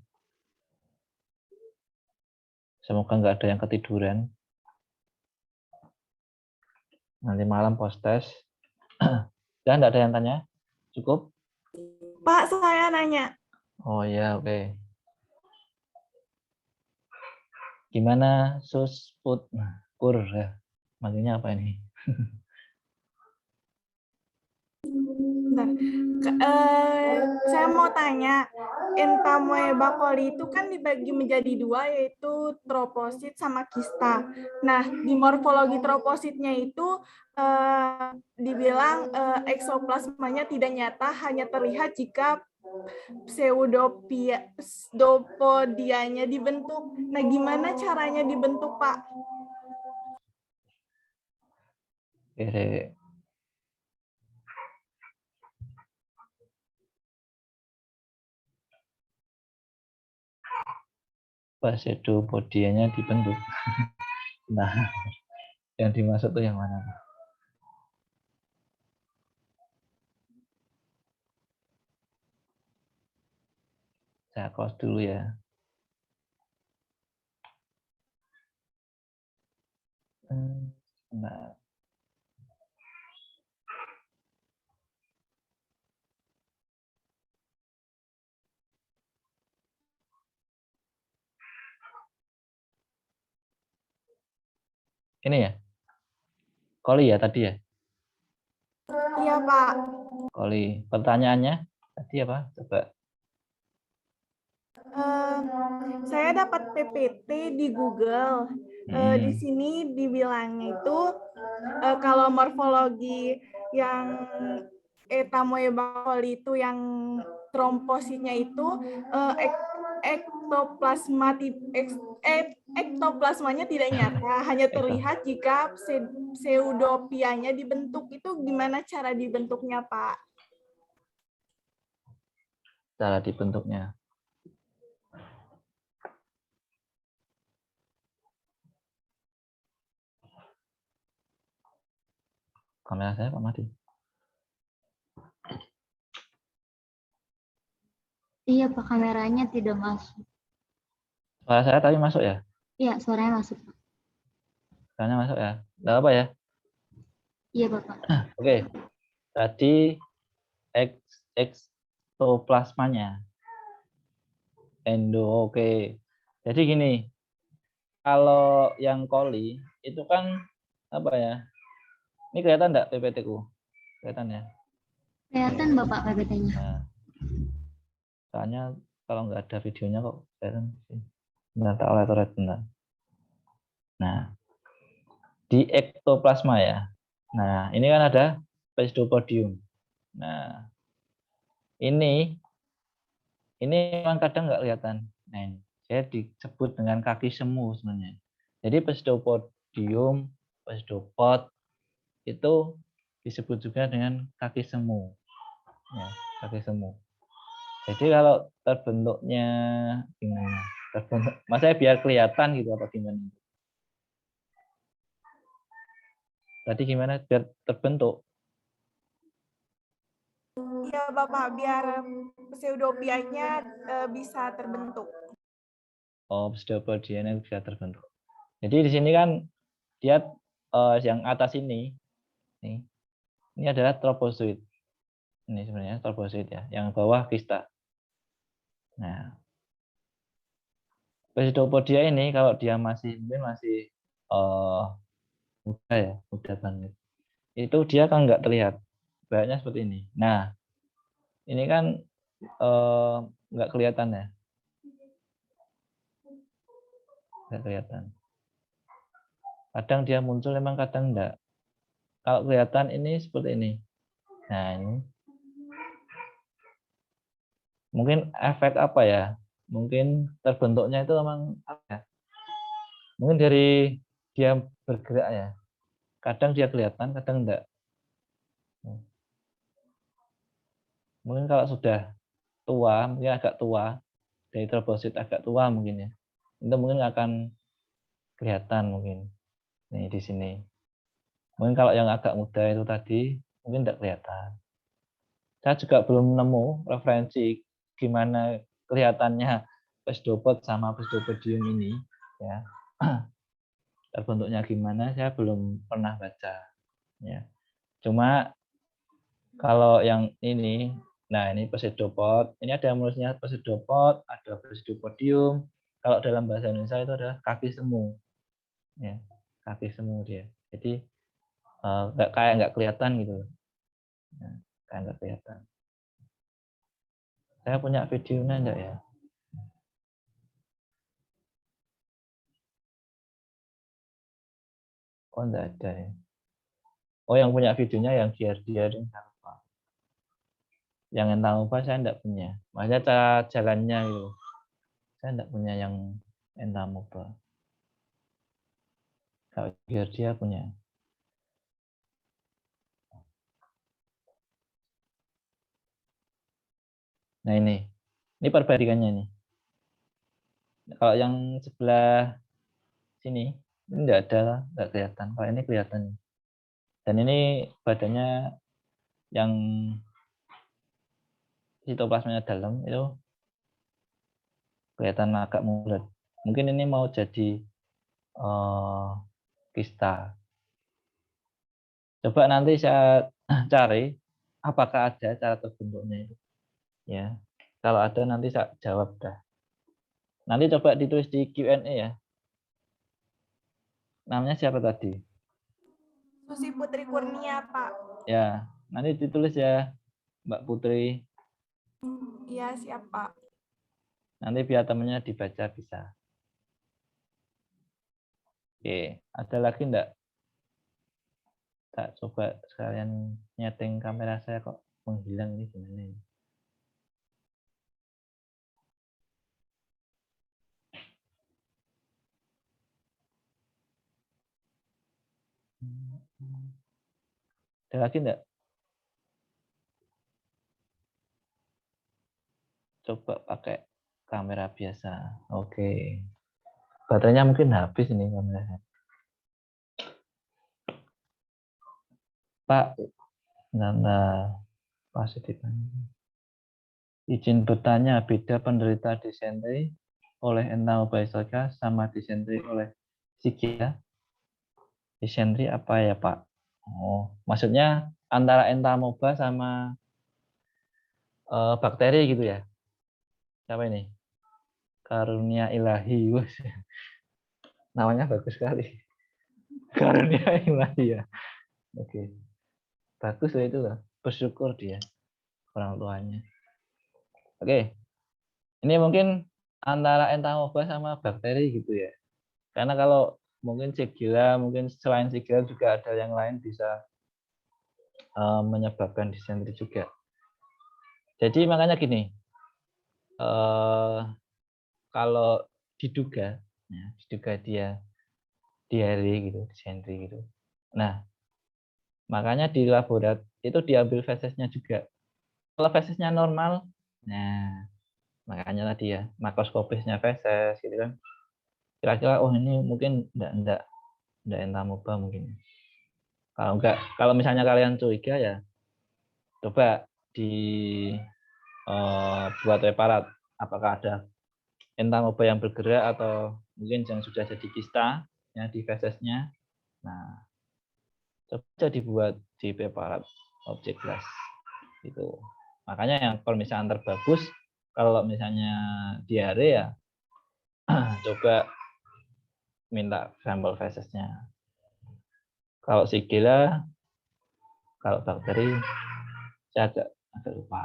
Semoga nggak ada yang ketiduran. Nanti malam post test. Dan nggak ada yang tanya? Cukup? Pak, saya nanya. Oh ya, oke. Gimana Susput? Kur ya. Manggilnya apa ini? Bentar. Saya mau tanya, entamoeba coli itu kan dibagi menjadi 2, yaitu troposit sama kista. Nah, di morfologi tropositnya itu dibilang eksoplasmanya tidak nyata, hanya terlihat jika pseudopodianya dibentuk. Nah, gimana caranya dibentuk, Pak? Oke. Pseudopodianya dibentuk. Nah, yang dimaksud tuh yang mana? Saya close dulu ya. Nah. Ini ya? Coli ya tadi ya? Iya, Pak. Coli. Pertanyaannya tadi apa? Coba. Saya dapat PPT di Google. Di sini dibilangnya itu kalau morfologi yang entamoeba coli itu yang trompositnya itu ektoplasmanya tidak nyata, hanya terlihat jika pseudopianya dibentuk. Itu gimana cara dibentuknya, Pak? Cara dibentuknya. Kamera saya Pak Madi. Iya, Pak, kameranya tidak masuk. Suara saya tadi masuk ya? Iya, suaranya masuk, Pak. Suaranya masuk ya? Tidak apa ya? Iya, Bapak. Oke. Tadi ektoplasmanya. Oke. Jadi gini, kalau yang coli itu kan apa ya? Ini kelihatan enggak PPT-ku? Kelihatan ya? Kelihatan Bapak PPT-nya. Nah, soalnya kalau nggak ada videonya kok kelihatan sih. Bentar, tak oleh benar. Nah, di ektoplasma ya. Nah, ini kan ada pseudopodium. Nah, ini memang kadang nggak kelihatan. Nah, saya disebut dengan kaki semu sebenarnya. Jadi pseudopodium, pseudopod itu disebut juga dengan kaki semu. Ya, kaki semu. Jadi kalau terbentuknya gimana? Maksudnya biar kelihatan gitu apa gimana? Tadi gimana biar terbentuk? Iya, Bapak, biar pseudopianya bisa terbentuk. Oh, pseudopodianya bisa terbentuk. Jadi di sini kan dia yang atas ini adalah tropozoid. Ini sebenarnya tropozoid ya, yang bawah kista. Nah, Pseudopodia ini kalau dia mungkin masih muda ya, muda banget. Itu dia kan nggak terlihat. Banyak seperti ini. Nah, ini kan nggak kelihatan ya. Nggak kelihatan. Kadang dia muncul, memang kadang enggak. Kalau kelihatan ini seperti ini. Nah, ini. Mungkin efek apa ya? Mungkin terbentuknya itu memang apa ya? Mungkin dari dia bergerak ya. Kadang dia kelihatan, kadang enggak. Mungkin kalau sudah tua, mungkin agak tua, dari troposit agak tua mungkin ya. Itu mungkin akan kelihatan mungkin. Nih di sini. Mungkin kalau yang agak muda itu tadi, mungkin tidak kelihatan. Saya juga belum nemu referensi gimana kelihatannya pseudopod sama pseudopodium ini. Ya. Terbentuknya gimana, saya belum pernah baca. Ya. Cuma kalau yang ini, nah ini pseudopod, ini ada menulisnya pseudopod, ada pseudopodium. Kalau dalam bahasa Indonesia itu adalah kaki semu. Ya, kaki semu dia. Jadi kayak nggak kelihatan gitu. Ya, kayak nggak kelihatan. Saya punya videonya enggak ya? Oh, enggak ada ya. Oh, yang punya videonya yang giardia-ring apa? Yang entamuba saya enggak punya. Makanya cara jalannya itu. Saya enggak punya yang entamuba. Kalau giardia punya. Nah ini perbandingannya nih. Kalau yang sebelah sini ini enggak ada, enggak kelihatan. Kalau ini kelihatan. Dan ini badannya yang sitoplasmanya dalam itu kelihatan agak bulat. Mungkin ini mau jadi kista. Coba nanti saya cari apakah ada cara terbentuknya itu. Ya, kalau ada nanti saya jawab dah. Nanti coba ditulis di Q&A ya. Namanya siapa tadi? Susi Putri Kurnia, Pak. Ya, nanti ditulis ya, Mbak Putri. Iya, siap, Pak. Nanti biar temennya dibaca bisa. Oke, ada lagi enggak? Tak coba sekalian nyeting kamera saya kok menghilang nih gimana ini. Ada lagi enggak? Coba pakai kamera biasa. Oke. Baterainya mungkin habis ini kameranya. Pak, nah, positif. Izin bertanya, beda penderita disentri oleh entamuba histolytica sama disentri oleh psikia? Disentri apa ya, Pak? Oh, maksudnya antara entamuba sama bakteri gitu ya? Siapa ini? Karunia Ilahi. Namanya bagus sekali. Karunia Ilahi ya. Oke. Bagus loh itu loh. Bersyukur dia orang tuanya. Oke. Ini mungkin antara entamuba sama bakteri gitu ya. Karena kalau mungkin Shigella, mungkin selain Shigella juga ada yang lain bisa menyebabkan disentri juga. Jadi makanya gini, kalau diduga dia diare gitu, disentri gitu. Nah, makanya di laboratorium itu diambil fesesnya juga. Kalau fesesnya normal, nah makanya tadi ya makroskopisnya feses gitu kan. Kira-kira oh ini mungkin enggak entamuba mungkin. Kalau misalnya kalian curiga ya coba buat reparat apakah ada entamuba yang bergerak atau mungkin yang sudah jadi kista ya di fesesnya. Nah, Coba aja dibuat di preparat objek kelas itu. Makanya yang kalau misalnya terbagus, kalau misalnya diare ya coba minta sampel fesesnya. Kalau Shigella, kalau bakteri saya agak lupa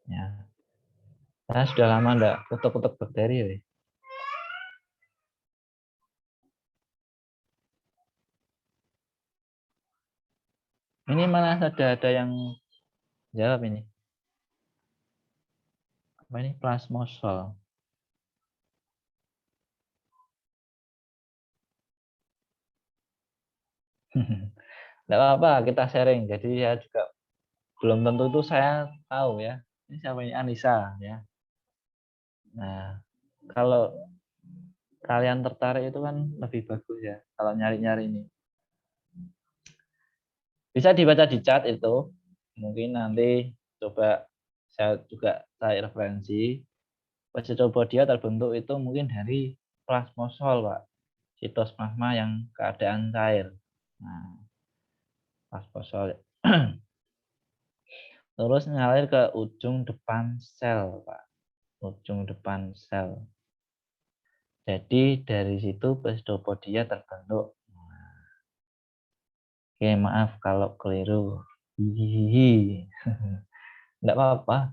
ya. Saya sudah lama enggak kutuk-kutuk bakteri ya. Ini malah ada yang jawab ini. Apa ini? Plasmosol. Enggak apa-apa, kita sharing. Jadi ya juga belum tentu itu saya tahu ya. Ini siapa ini? Anissa ya. Nah, kalau kalian tertarik itu kan lebih bagus ya kalau nyari-nyari ini. Bisa dibaca di chat itu. Mungkin nanti coba saya juga cari referensi. Pseudopodia terbentuk itu mungkin dari plasmosol, Pak. Sitoplasma yang keadaan cair. Nah, plasmosol. Terus ngalir ke ujung depan sel, Pak. Ujung depan sel. Jadi dari situ pseudopodia terbentuk. Oke, maaf kalau keliru. Hihihi. Enggak apa-apa.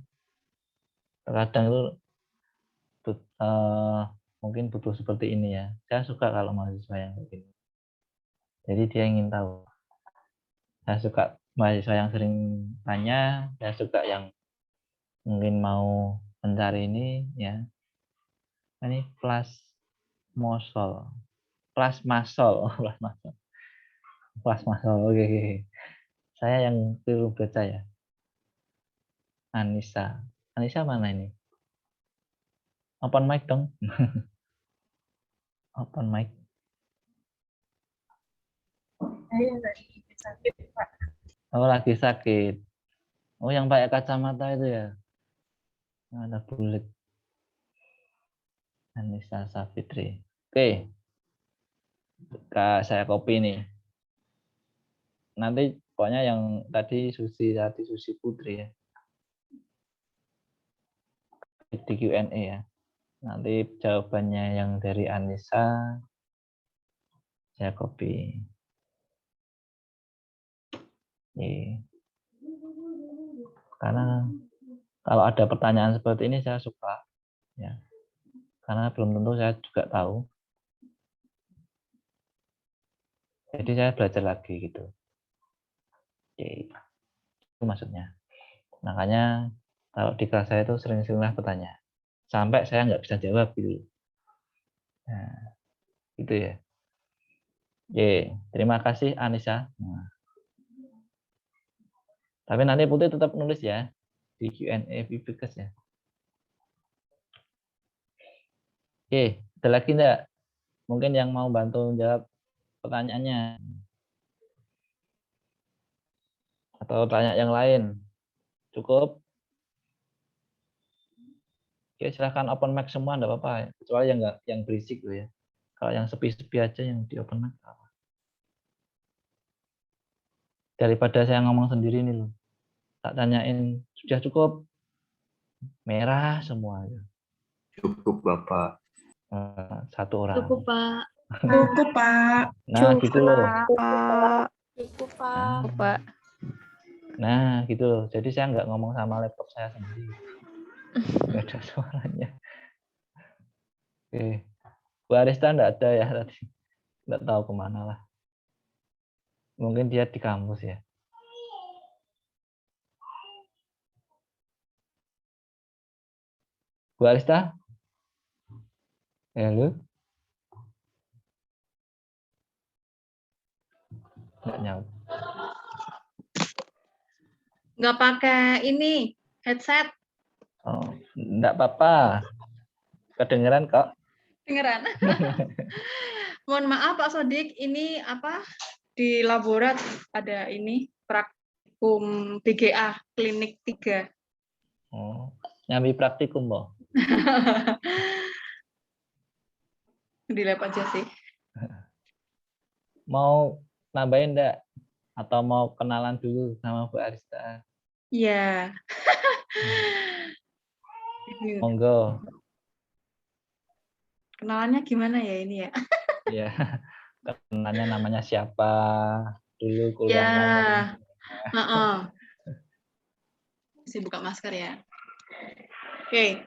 Terkadang itu mungkin butuh seperti ini ya. Saya suka kalau mahasiswa yang begini. Jadi dia ingin tahu. Saya suka mahasiswa yang sering tanya. Saya suka yang mungkin mau mencari ini ya. Ini plasmosol. Plasmasol. Plasmasol. Plasmasol. Oke. Saya yang keliru baca ya. Anissa. Anissa mana ini? Open mic dong. Open mic. Saya lagi sakit, Pak. Oh, lagi sakit. Oh, yang pakai kacamata itu ya. Ada bulat. Anissa Safitri. Oke. Saya copy nih. Nanti pokoknya yang tadi Susi Putri ya. Di Q&A ya. Nanti jawabannya yang dari Anissa saya copy. Oke. Karena kalau ada pertanyaan seperti ini saya suka ya. Karena belum tentu saya juga tahu. Jadi saya belajar lagi gitu. Oke. Itu maksudnya. Makanya kalau di kelas saya itu sering-seringlah bertanya. Sampai saya nggak bisa jawab gitu. Nah, gitu ya. Oke, terima kasih Anissa. Nah. Tapi nanti Putri tetap nulis ya di Q&A Vivekes ya. Oke, ada lagi enggak? Mungkin yang mau bantu jawab pertanyaannya. Atau tanya yang lain. Cukup? Oke, silahkan open mic semua, enggak apa-apa. Kecuali yang berisik tuh ya. Kalau yang sepi-sepi aja yang di open mic. Daripada saya ngomong sendiri nih loh. Tak tanyain, sudah cukup? Merah semua. Cukup, Bapak. Satu orang. Cukup, Pak. Cukup, Pak. Nah, gitu loh. Cukup, Pak. Pak. Nah, gitu loh. Jadi saya nggak ngomong sama laptop saya sendiri. Nggak ada suaranya. Oke. Bu Arista nggak ada ya tadi. Nggak tahu kemana lah. Mungkin dia di kampus ya. Bu Arista? Halo? Nggak nyaut. Nggak pakai ini, headset. Oh, nggak apa-apa. Kedengeran kok. Dengeran. Mohon maaf Pak Sodik, ini apa di laborat ada ini praktikum BGA klinik 3. Oh, nyambi praktikum boh. Di lab aja sih. Mau nambahin enggak? Atau mau kenalan dulu sama Bu Arista? Iya. Monggo. Kenalannya gimana ya ini ya? Ya, kenalannya namanya siapa? Dulu Ya, kuliahnya. Saya buka masker ya. Oke,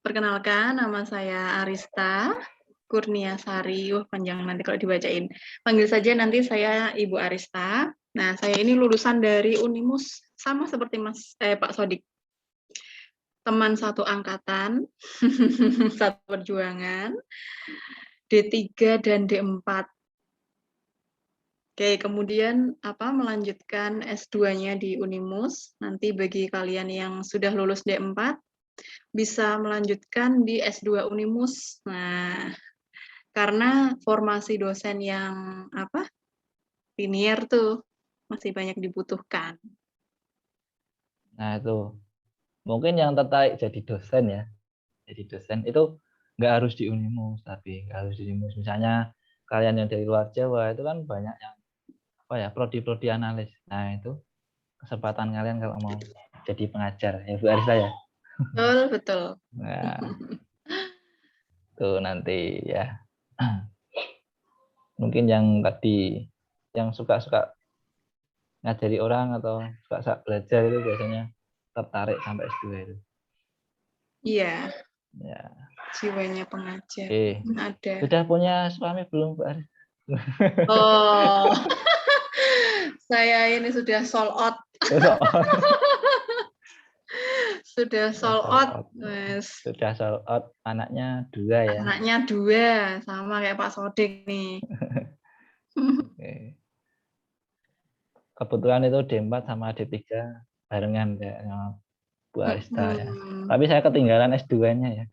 perkenalkan nama saya Arista Kurniasari. Panjang nanti kalau dibacain. Panggil saja nanti saya Ibu Arista. Nah, saya ini lulusan dari Unimus sama seperti Pak Sodik. Teman satu angkatan, satu perjuangan, D3 dan D4. Oke, kemudian melanjutkan S2-nya di Unimus. Nanti bagi kalian yang sudah lulus D4 bisa melanjutkan di S2 Unimus. Nah, karena formasi dosen yang linear tuh masih banyak dibutuhkan. Nah, itu. Mungkin yang tertarik jadi dosen ya. Jadi dosen itu nggak harus di Unimus, tapi nggak harus di Unimus. Misalnya kalian yang dari luar Jawa itu kan banyak yang prodi-prodi analis. Nah, itu kesempatan kalian kalau mau jadi pengajar ya Bu Arista ya. Betul. Nah, tuh nanti ya. Mungkin yang tadi yang suka-suka ngajari orang atau suka belajar itu biasanya tertarik sampai S2 itu. Iya. Ya. Jiwanya pengajar. Ada. Sudah punya suami belum, Bu Arista? Oh. Saya ini sudah sold out. Sudah sold out. Sudah sold out. Anaknya 2 ya. Anaknya 2, sama kayak Pak Sodik nih. Kebetulan itu D4 sama D3 barengan kayak Bu Arista ya. Tapi saya ketinggalan S2-nya ya.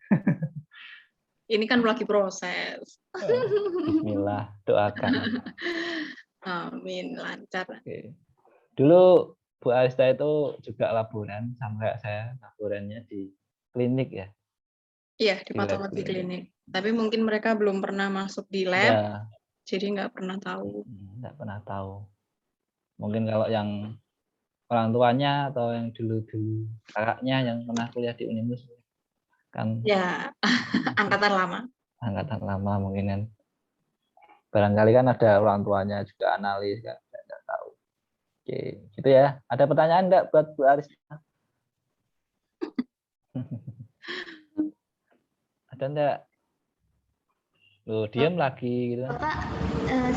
Ini kan lagi proses. Bismillah, doakan. Amin, lancar. Dulu Bu Arista itu juga laboran sama kayak saya, laborannya di klinik ya. Iya, di patologi klinik. Tapi mungkin mereka belum pernah masuk di lab, ya. Jadi nggak pernah tahu. Nggak pernah tahu. Mungkin kalau yang orang tuanya atau yang dulu-dulu kakaknya yang pernah kuliah di Unimus kan ya angkatan lama mungkin kan barangkali kan ada orang tuanya juga analis kan nggak tahu. Oke, gitu ya. Ada pertanyaan nggak buat Bu Arista? Ada enggak? Loh, diam lagi gitu. Bapak,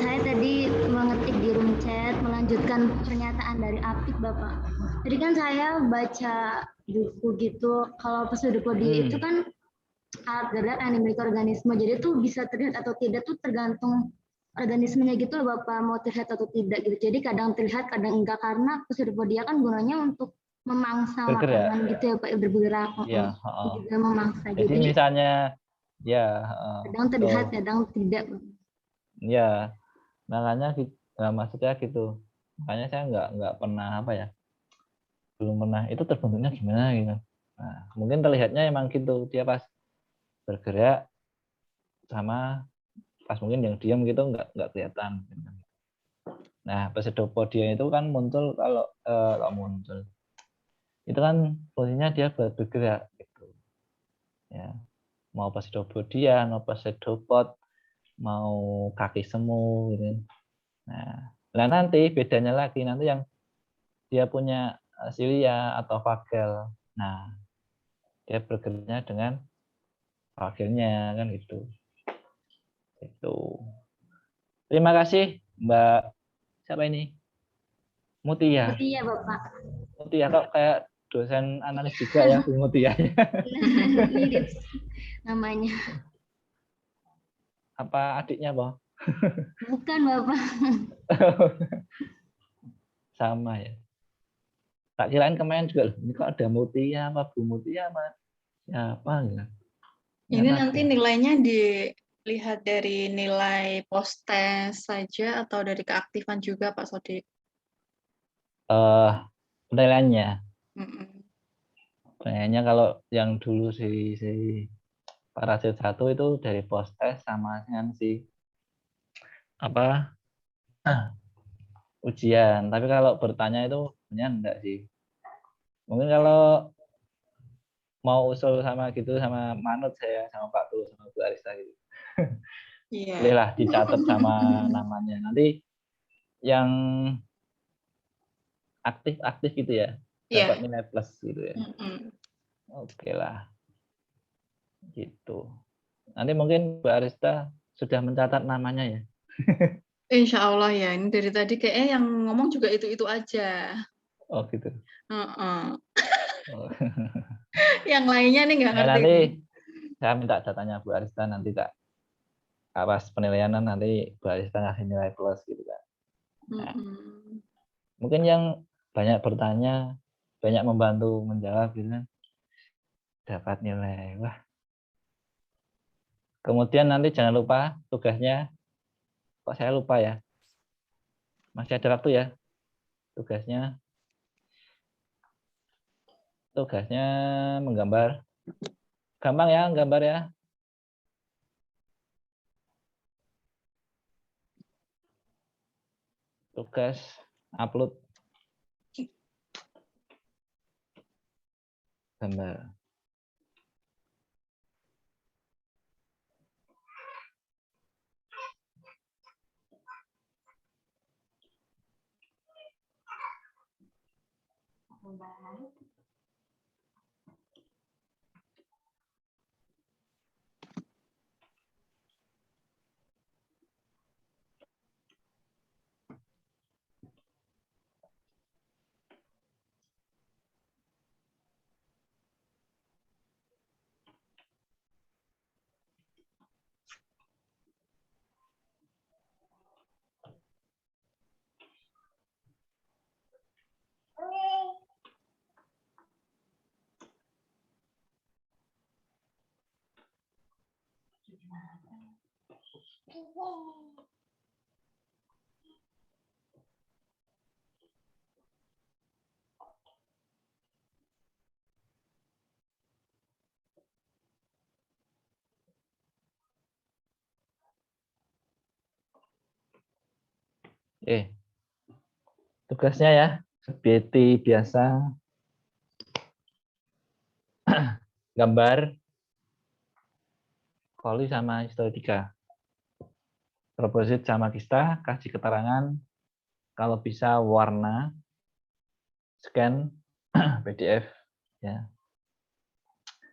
saya tadi mengetik di room chat melanjutkan pernyataan dari Apik, Bapak. Jadi kan saya baca buku gitu, kalau pseudopodi itu kan alat gerak yang dimiliki organisme, jadi tuh bisa terlihat atau tidak tuh tergantung organismenya gitu loh Bapak, mau terlihat atau tidak gitu. Jadi kadang terlihat, kadang enggak, karena pseudopodia kan gunanya untuk memangsa makanan gitu ya Pak, bergerak. Iya, juga memangsa. Jadi misalnya ya kadang terlihat, kadang tidak. Ya, makanya maksudnya gitu. Makanya saya nggak pernah belum pernah itu terbentuknya gimana gitu. Nah, mungkin terlihatnya emang gitu, dia pas bergerak sama pas mungkin yang diam gitu nggak kelihatan. Nah, pseudopodia itu kan muncul kalau muncul itu kan fungsinya dia bergerak gitu. Ya, mau pseudopodia, mau pseudopod, mau kaki semu gitu. Nah, nanti bedanya lagi nanti yang dia punya silia atau fagel. Nah, dia bergeraknya dengan fagelnya kan gitu. Itu. Terima kasih Mbak. Siapa ini? Mutia. Mutia, Bapak. Mutia kok kayak dosen analis juga ya, Bu Mutia. Mirip namanya. Apa adiknya, Pak? Bukan, Bapak. Sama ya. Tak kirain kemarin juga, ini kok ada Mutia apa Bu Mutia apa siapa ya? Ini nanti nilainya dilihat dari nilai post-test saja atau dari keaktifan juga Pak Sodik? Penilaiannya. Penilaiannya kalau yang dulu si Parasit 1 itu dari post-test sama dengan si ujian. Tapi kalau bertanya itu sebenarnya enggak sih. Mungkin kalau mau usul sama gitu sama Manut saya sama Pak Tulus sama Bu Arista gitu. Iya. Bolehlah dicatat sama namanya. Nanti yang aktif gitu ya, Iya. dapat nilai plus gitu ya. Oke lah. Gitu. Nanti mungkin Bu Arista sudah mencatat namanya ya. Insya Allah ya. Ini dari tadi kayaknya yang ngomong juga itu aja. Oh gitu. Oh. Oh. Yang lainnya nih nggak Nah, ngerti. nanti saya minta datanya Bu Arista nanti tak pas penilaian nanti Bu Arista ngasih nilai plus gitu kan. Nah, mungkin yang banyak bertanya, banyak membantu menjawab gitu kan, dapat nilai. Wah. Kemudian nanti jangan lupa tugasnya, kok saya lupa ya? Masih ada waktu ya? Tugasnya menggambar. Gampang ya, gambar ya. Tugas upload gambar. Tugasnya ya, seperti biasa, gambar, poli sama historitika. Proposit sama kista, kasih keterangan, kalau bisa warna, scan, PDF. Ya.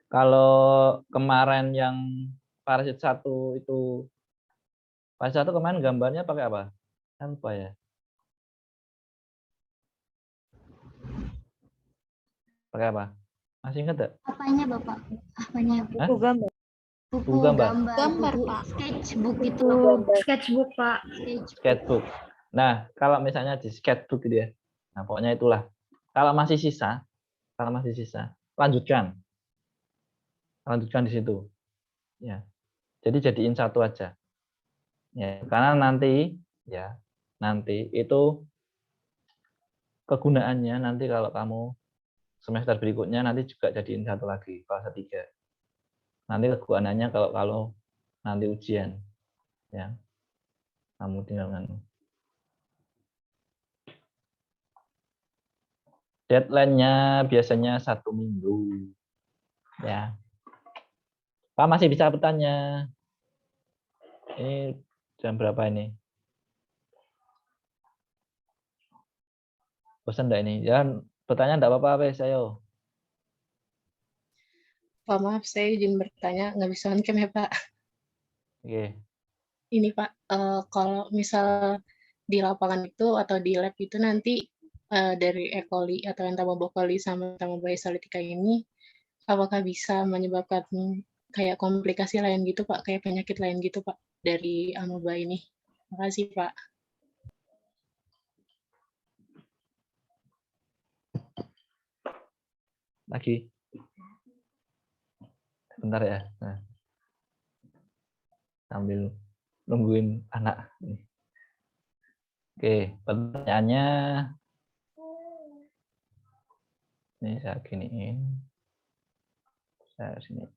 Kalau kemarin yang parasit 1 itu, parasit 1 kemarin gambarnya pakai apa? Kan lupa ya. Pakai apa? Masih ingat enggak? Apanya Bapak? Apanya? Buku gambar. Buku gambar, buku Pak. sketchbook itu. Sketchbook, Pak. Sketchbook. Nah, kalau misalnya di sketchbook gitu ya. Nah, pokoknya itulah. Kalau masih sisa, lanjutkan. Lanjutkan di situ. Ya. Jadi jadiin satu aja. Ya, karena nanti itu kegunaannya nanti kalau kamu semester berikutnya nanti juga jadiin satu lagi, fase 3. Nanti kegunaannya kalau nanti ujian. Ya. Kamu tinggal deadline-nya biasanya 1 minggu. Ya. Pak masih bisa bertanya. Ini jam berapa ini? Bosan enggak ini? Ya, bertanya enggak apa-apa, wes ayo. Pak, maaf, saya izin bertanya, nggak bisa on-cam ya, Pak. Oke. Ini, Pak, kalau misal di lapangan itu atau di lab itu nanti dari E. coli atau entomobacoli sama entomobacillus ini, apakah bisa menyebabkan kayak komplikasi lain gitu, Pak, kayak penyakit lain gitu, Pak, dari amoeba ini? Makasih, Pak. Lagi. Bentar ya. Nah. Sambil nungguin anak. Oke, pertanyaannya ini saya giniin. Saya sini.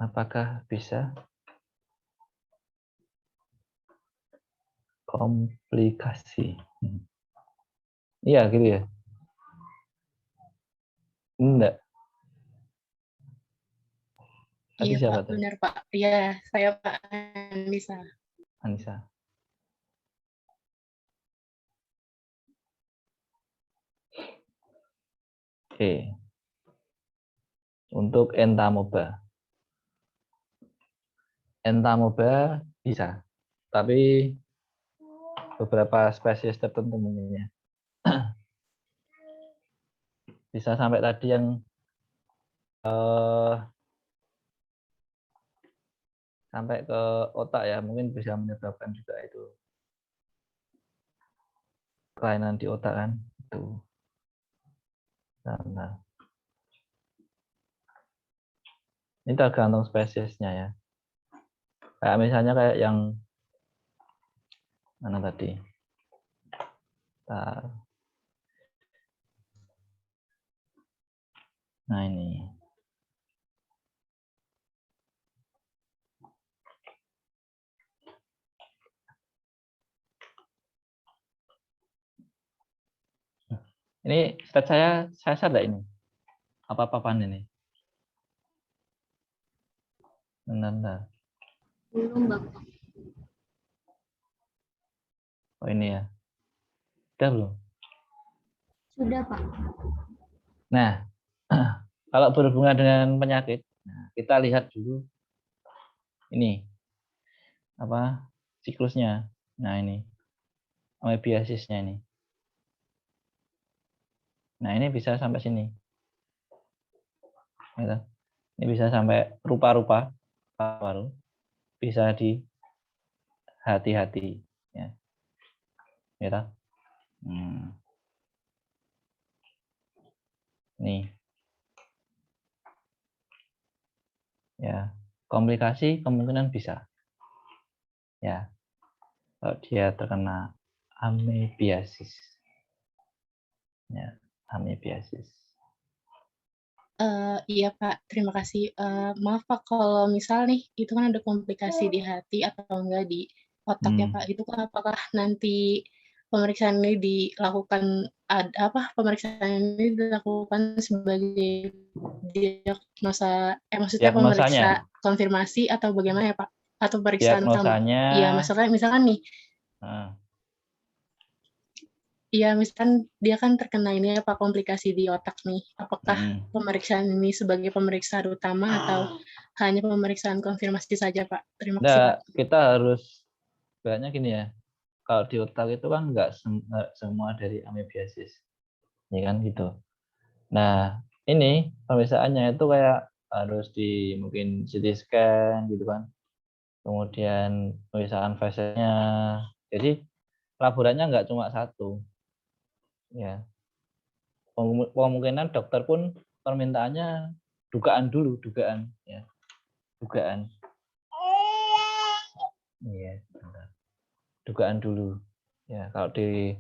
Apakah bisa Komplikasi. Iya, gitu ya. Enggak. Tadi Iya siapa Pak, tuh? benar Pak. Iya, saya Pak Anissa. Anissa. Oke. Untuk entamoeba. Entamoeba bisa, tapi beberapa spesies tertentu mungkin ya. Bisa sampai tadi yang sampai ke otak ya, mungkin bisa menyebabkan juga itu kelainan di otak kan itu. Nah, ini tergantung spesiesnya ya. Kayak misalnya kayak yang mana tadi? Nah ini. Ini slide saya sadar ini. Apa-apaan ini? Benar. Belum, Bapak. Oh ini ya. Sudah belum? Sudah, Pak. Nah, kalau berhubungan dengan penyakit, nah, kita lihat dulu ini apa siklusnya. Nah ini amebiasisnya ini. Nah ini bisa sampai sini. Ini bisa sampai rupa-rupa paru, bisa di hati-hati ya. Ya. Nih. Ya, komplikasi kemungkinan bisa. Ya. Kalau dia terkena amebiasis. Ya, amebiasis. Iya Pak, terima kasih. Maaf Pak, kalau misal nih itu kan ada komplikasi di hati atau enggak di otak ya Pak, itu apakah nanti pemeriksaan ini dilakukan pemeriksaan ini dilakukan sebagai diagnosa, maksudnya pemeriksa konfirmasi atau bagaimana ya Pak? Atau pemeriksaan utama? Iya, maksudnya misalkan nih. Iya, misalkan dia kan terkena ini apa komplikasi di otak nih. Apakah pemeriksaan ini sebagai pemeriksaan utama atau hanya pemeriksaan konfirmasi saja, Pak? Terima kasih, Pak. Kita harus banyak gini ya. Kalau di otak itu kan nggak semua dari amebiasis. Ya kan gitu. Nah, ini pemeriksaannya itu kayak harus di mungkin CT scan gitu kan. Kemudian pemeriksaan fasenya. Jadi laborannya nggak cuma satu. Ya. Kemungkinan dokter pun permintaannya dugaan ya. Dugaan. Iya, dugaan dulu. Ya, kalau di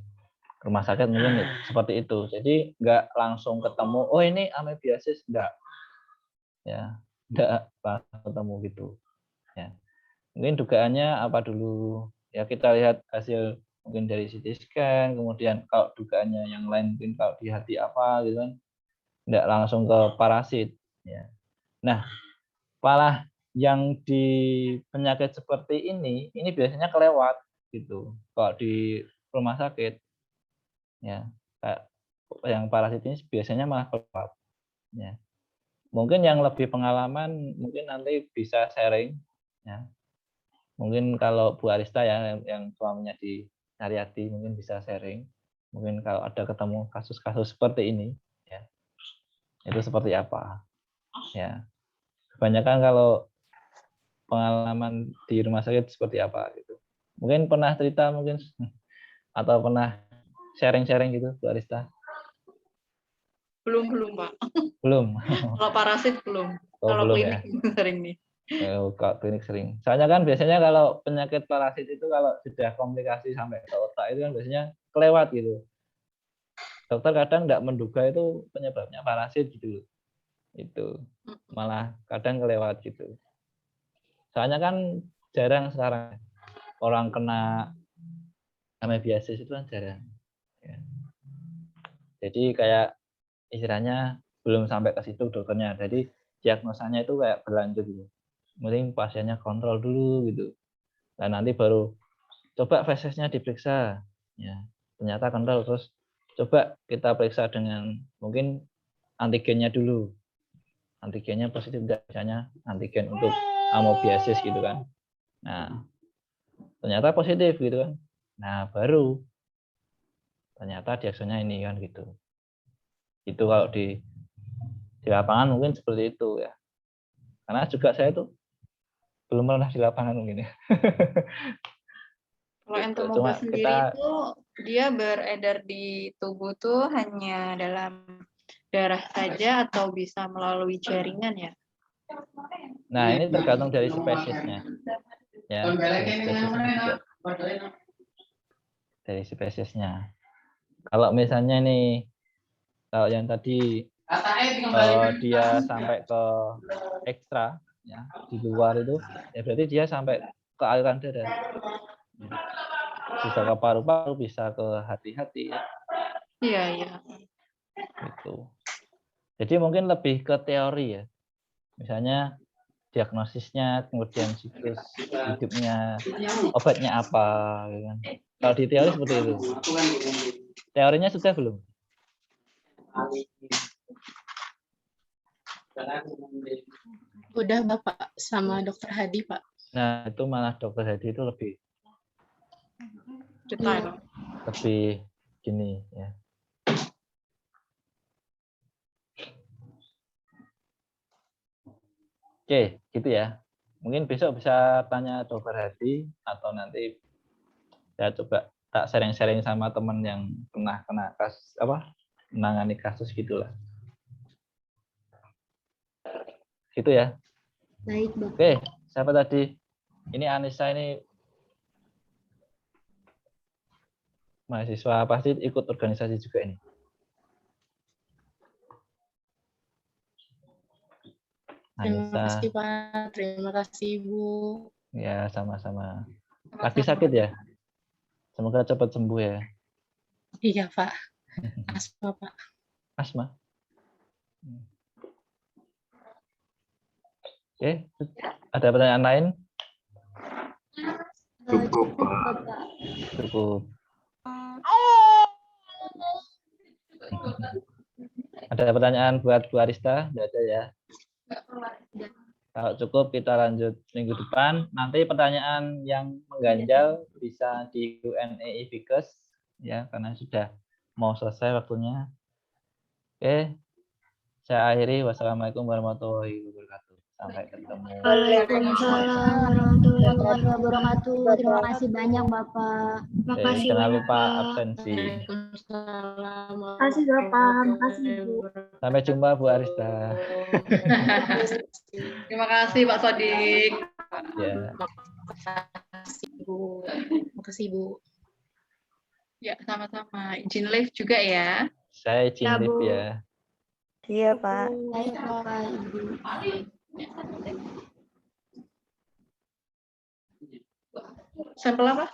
rumah sakit mungkin seperti itu. Jadi nggak langsung ketemu, oh ini amebiasis, enggak. Ya, enggak langsung ketemu gitu. Ya. Mungkin dugaannya apa dulu? Ya kita lihat hasil mungkin dari CT scan, kemudian kalau dugaannya yang lain mungkin kalau di hati apa gitu kan. Enggak langsung ke parasit, ya. Nah, malah yang di penyakit seperti ini biasanya kelewat gitu. Kalau di rumah sakit, ya, kayak yang parasit ini biasanya malah kelewat. Ya. Mungkin yang lebih pengalaman mungkin nanti bisa sharing, ya. Mungkin kalau Bu Arista ya yang suaminya di Naryati mungkin bisa sharing. Mungkin kalau ada ketemu kasus-kasus seperti ini, ya, itu seperti apa, ya. Kebanyakan kalau pengalaman di rumah sakit seperti apa gitu. Mungkin pernah cerita mungkin atau pernah sharing-sharing gitu Bu Arista? Belum Pak. Belum. Kalau parasit belum. Oh, kalau belum klinik ya? sering nih. Kalau klinik sering. Soalnya kan biasanya kalau penyakit parasit itu kalau sudah komplikasi sampai ke otak itu kan biasanya kelewat gitu. Dokter kadang tidak menduga itu penyebabnya parasit gitu. Itu malah kadang kelewat gitu. Soalnya kan jarang sekarang orang kena amoebiasis itu kan jarang. Ya. Jadi kayak istilahnya belum sampai ke situ dokternya. Jadi diagnosanya itu kayak berlanjut gitu. Mending pasiennya kontrol dulu gitu. Dan nanti baru coba fesesnya diperiksa. Ya, ternyata kental, terus coba kita periksa dengan mungkin antigennya dulu. Antigennya positif, misalnya antigen untuk amoebiasis gitu kan. Nah, ternyata positif gitu kan. Nah, baru ternyata diagnosanya ini kan gitu. Itu kalau di lapangan mungkin seperti itu ya. Karena juga saya tuh belum pernah di lapangan mungkin ya. Kalau entomoeba sendiri itu dia beredar di tubuh tuh hanya dalam darah saja atau bisa melalui jaringan ya? Nah, ini tergantung dari spesiesnya. Ya, dari spesiesnya juga. Dari spesiesnya. Kalau misalnya nih, kalau yang tadi dia sampai ke ekstra, ya, di luar itu, ya berarti dia sampai ke aliran darah. Bisa ke paru-paru, bisa ke hati-hati. Ya. Iya, iya. Gitu. Jadi mungkin lebih ke teori ya. Misalnya diagnosisnya, kemudian siklus hidupnya, obatnya apa, gitu kan. Kalau di teori seperti itu. Teorinya sudah belum? Udah Bapak sama Dokter Hadi, Pak. Nah, itu malah Dokter Hadi itu lebih detail. Lebih gini ya. Oke, gitu ya. Mungkin besok bisa tanya Dokter Hadi atau nanti saya coba tak sharing-sharing sama teman yang pernah kena kasus menangani kasus gitulah. Gitu ya. Baik, Bapak. Oke, siapa tadi? Ini Anissa, ini mahasiswa pasti ikut organisasi juga ini. Terima kasih Pak, terima kasih Ibu. Ya, sama-sama. Lagi sakit ya? Semoga cepat sembuh ya. Iya Pak, asma Pak. Asma? Oke, ada pertanyaan lain? Cukup, Pak. Cukup. Ada pertanyaan buat Bu Arista? Tidak ada ya? Kalau cukup kita lanjut minggu depan. Nanti pertanyaan yang mengganjal bisa di Q&A Ibikes ya, karena sudah mau selesai waktunya. Oke, saya akhiri. Wassalamualaikum warahmatullahi wabarakatuh. Sampai ketemu. Waalaikumsalam warahmatullahi wabarakatuh. Terima kasih banyak Bapak. Makasih Jangan banyak, lupa Pak. absensi. Makasih Bapak, makasih Bu. Sampai jumpa Bu Arista. Terima kasih Pak Sodik. Ya. Makasih Bu. Makasih Bu. Ya, sama-sama. Izin live juga ya. Saya izin Ya, live Bu. ya. Iya, Pak. Baik, Bapak, Ibu. Sampel apa?